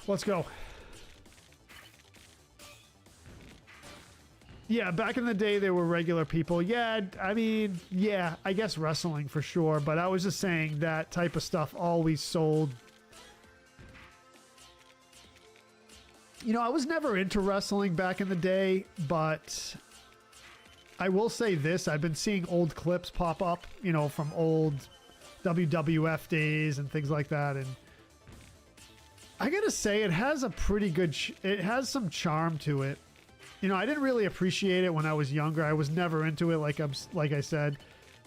Let's go. Yeah, back in the day, there were regular people. Yeah, I mean, yeah, I guess wrestling for sure. But I was just saying that type of stuff always sold. You know, I was never into wrestling back in the day, but I will say this. I've been seeing old clips pop up, you know, from old WWF days and things like that. And I gotta say, it has a pretty good, it has some charm to it. You know, I didn't really appreciate it when I was younger. I was never into it, like I said.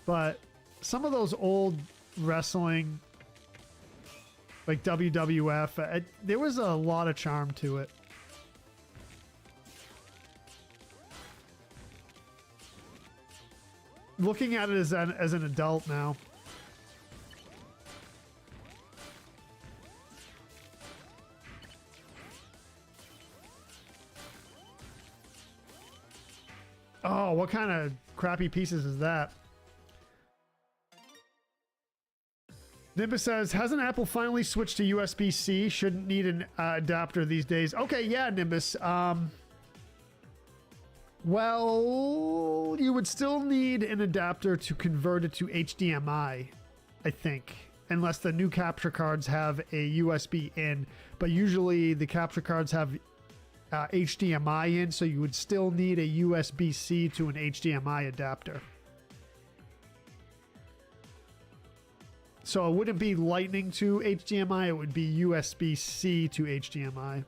But some of those old wrestling, like WWF, there was a lot of charm to it. Looking at it as an adult now. Oh, what kind of crappy pieces is that? Nimbus says, hasn't Apple finally switched to USB-C? Shouldn't need an adapter these days. Okay, yeah, Nimbus. Well, you would still need an adapter to convert it to HDMI, I think. Unless the new capture cards have a USB in. But usually the capture cards have HDMI in, so you would still need a USB-C to an HDMI adapter. So it wouldn't be Lightning to HDMI, it would be USB-C to HDMI.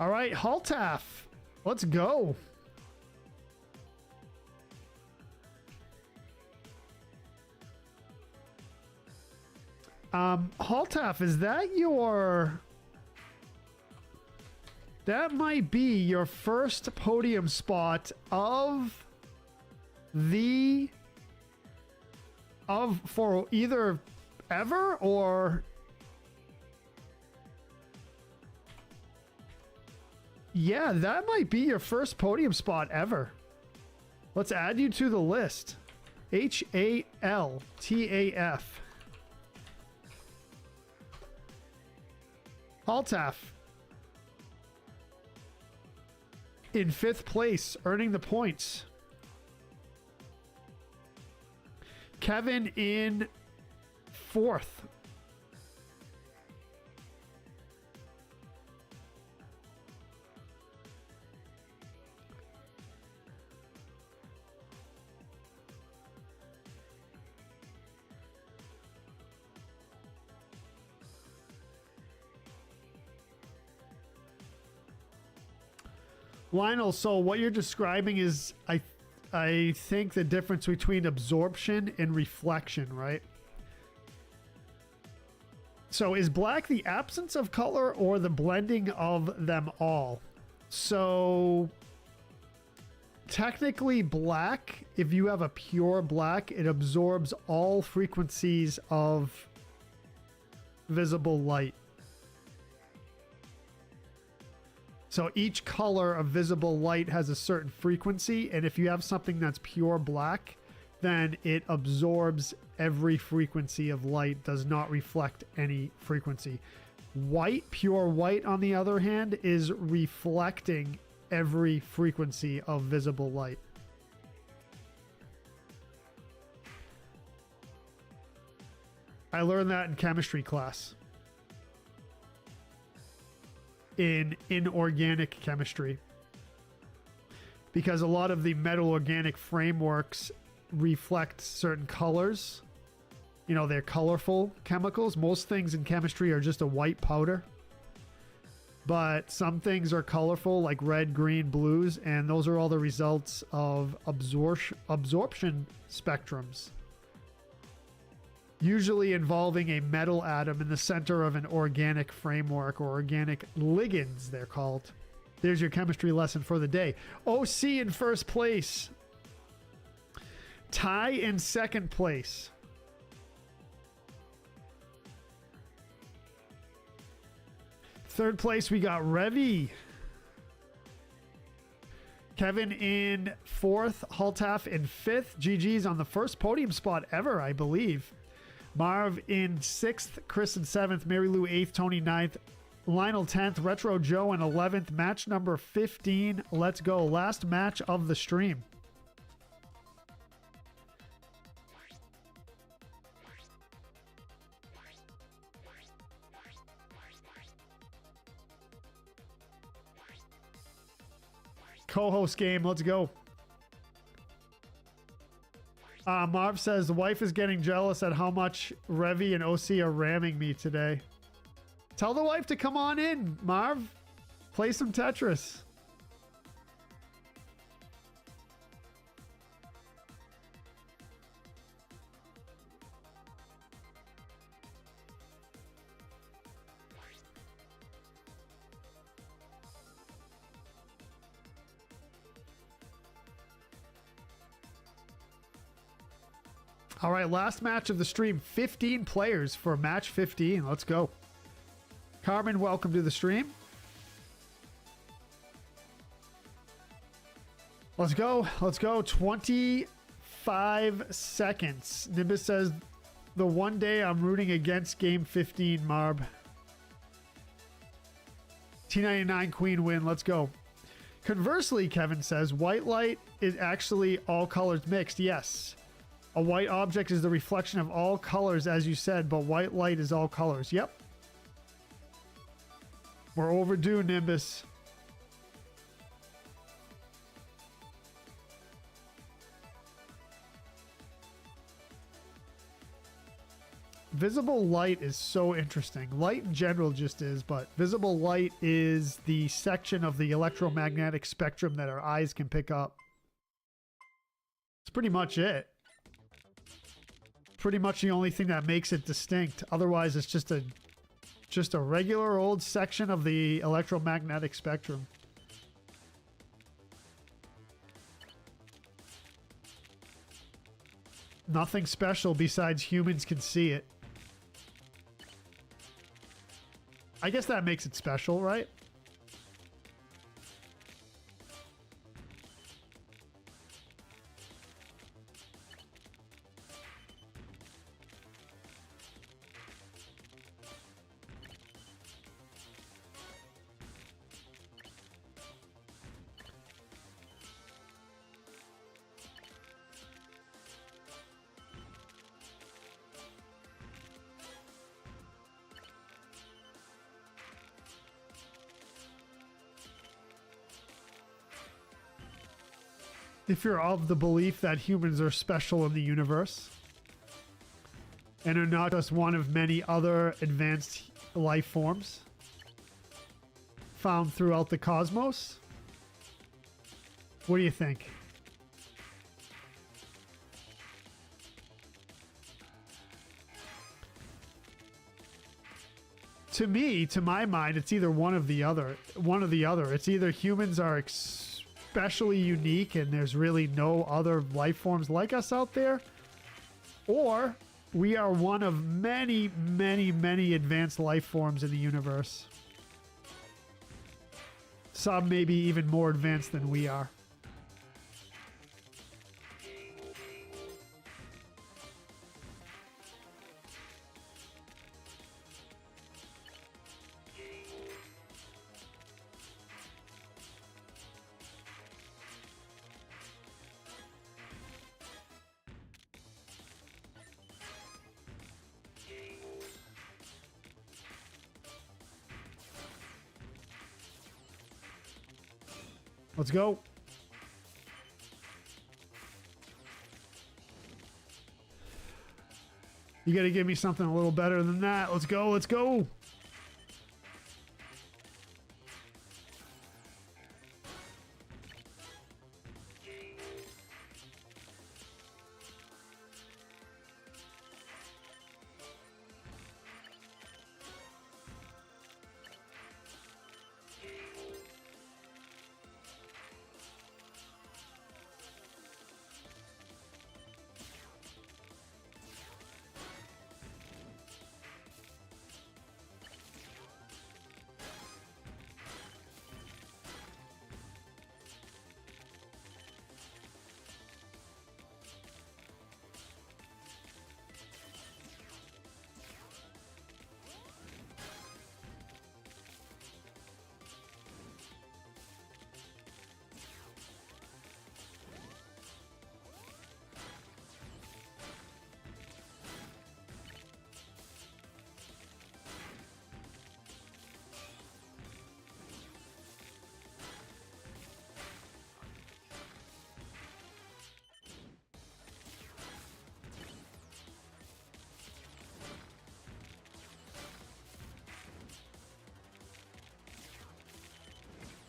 All right, Haltaf, let's go. Haltaf, is that your... That might be your first podium spot of the... for either ever or... Yeah, that might be your first podium spot ever. Let's add you to the list. Haltaf. Haltaf. In 5th place, earning the points. Kevin in 4th. Lionel, so what you're describing is, I think, the difference between absorption and reflection, right? So is black the absence of color or the blending of them all? So technically black, if you have a pure black, it absorbs all frequencies of visible light. So each color of visible light has a certain frequency, and if you have something that's pure black, then it absorbs every frequency of light, does not reflect any frequency. White, pure white, on the other hand, is reflecting every frequency of visible light. I learned that in chemistry class. In inorganic chemistry, because a lot of the metal organic frameworks reflect certain colors. You know, they're colorful chemicals. Most things in chemistry are just a white powder, but some things are colorful, like red, green, blues, and those are all the results of absorption spectrums, usually involving a metal atom in the center of an organic framework, or organic ligands, they're called. There's your chemistry lesson for the day. OC in 1st place. Ty in 2nd place. Third place, we got Revy. Kevin in 4th. Haltaf in 5th. GG's on the first podium spot ever, I believe. Marv in 6th, Chris in 7th, Mary Lou 8th, Tony 9th, Lionel 10th, Retro Joe in 11th, match number 15. Let's go. Last match of the stream. co-host game. Let's go. Marv says the wife is getting jealous at how much Revy and OC are ramming me today. Tell the wife to come on in, Marv. Play some Tetris. All right, last match of the stream. 15 players for match 15. Let's go. Carmen, welcome to the stream. Let's go. Let's go. 25 seconds. Nimbus says, the one day I'm rooting against game 15, Marb. T99 Queen win. Let's go. Conversely, Kevin says, white light is actually all colors mixed. Yes. A white object is the reflection of all colors, as you said, but white light is all colors. Yep. We're overdue, Nimbus. Visible light is so interesting. Light in general just is, but visible light is the section of the electromagnetic spectrum that our eyes can pick up. It's pretty much it. Pretty much the only thing that makes it distinct. Otherwise, it's just a regular old section of the electromagnetic spectrum. Nothing special besides humans can see it. I guess that makes it special, right? If you're of the belief that humans are special in the universe and are not just one of many other advanced life forms found throughout the cosmos, what do you think? To me, to my mind, it's either one of the other. One or the other. It's either humans are especially unique and there's really no other life forms like us out there, or we are one of many, many, many advanced life forms in the universe. Some maybe even more advanced than we are. Let's go. You got to give me something a little better than that. Let's go. Let's go.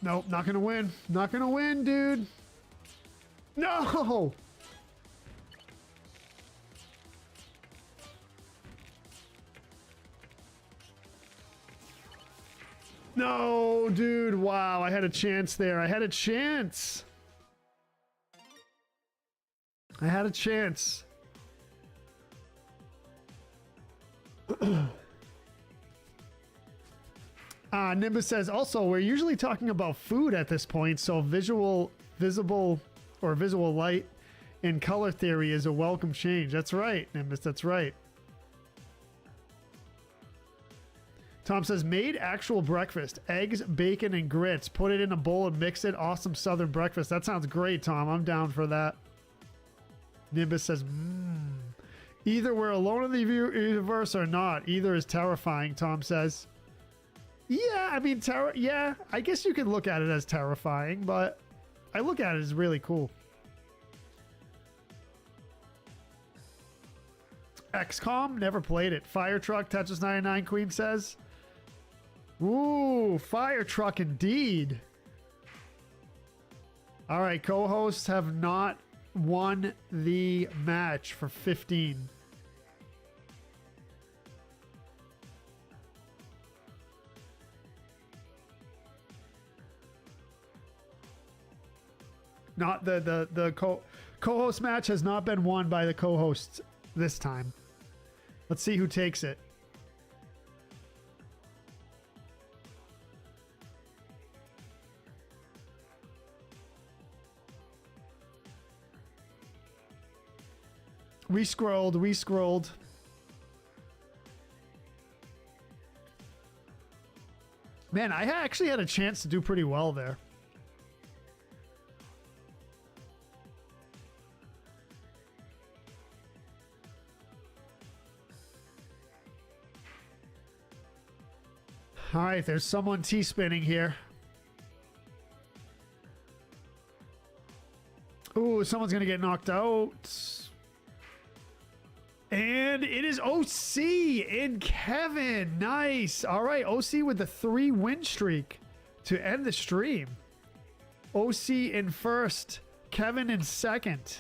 Nope, not gonna win. Not gonna win, dude. No! No, dude. Wow, I had a chance there. I had a chance. I had a chance. Nimbus says, also, we're usually talking about food at this point, so visible light in color theory is a welcome change. That's right, Nimbus, that's right. Tom says, made actual breakfast. Eggs, bacon, and grits. Put it in a bowl and mix it. Awesome southern breakfast. That sounds great, Tom. I'm down for that. Nimbus says, either we're alone in the universe or not. Either is terrifying, Tom says. Yeah, I mean, yeah, I guess you could look at it as terrifying, but I look at it as really cool. XCOM, never played it. Fire Truck, Tetris 99 Queen says. Ooh, Fire Truck indeed. All right, co-hosts have not won the match for 15. Not the co-host match has not been won by the co-hosts this time. Let's see who takes it. We scrolled. Man, I actually had a chance to do pretty well there. All right, there's someone T-spinning here. Ooh, someone's going to get knocked out. And it is OC and Kevin. Nice. All right, OC with the 3-win streak to end the stream. OC in first, Kevin in second.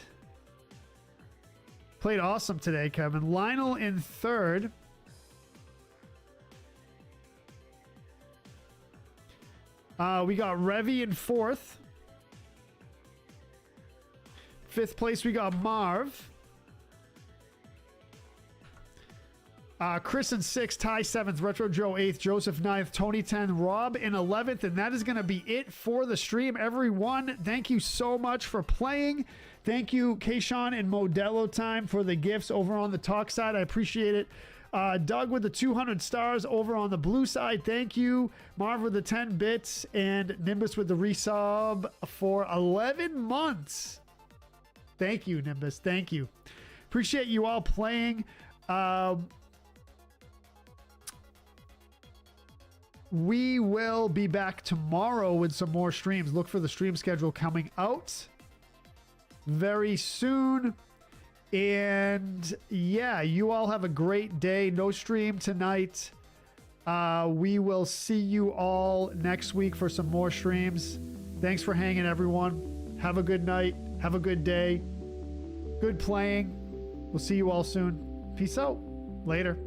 Played awesome today, Kevin. Lionel in third. We got Revy in fourth. Fifth place, we got Marv. Chris in 6th, Ty 7th, Retro Joe 8th, Joseph 9th, Tony 10th, Rob in 11th, and that is going to be it for the stream. Everyone, thank you so much for playing. Thank you, Kayshawn and Modelo Time, for the gifts over on the talk side. I appreciate it. Doug with the 200 stars over on the blue side. Thank you. Marv with the 10 bits, and Nimbus with the resub for 11 months. Thank you, Nimbus. Thank you. Appreciate you all playing. We will be back tomorrow with some more streams. Look for the stream schedule coming out very soon. And yeah, you all have a great day. No stream tonight. We will see you all next week for some more streams. Thanks for hanging, everyone. Have a good night. Have a good day. Good playing. We'll see you all soon. Peace out. Later.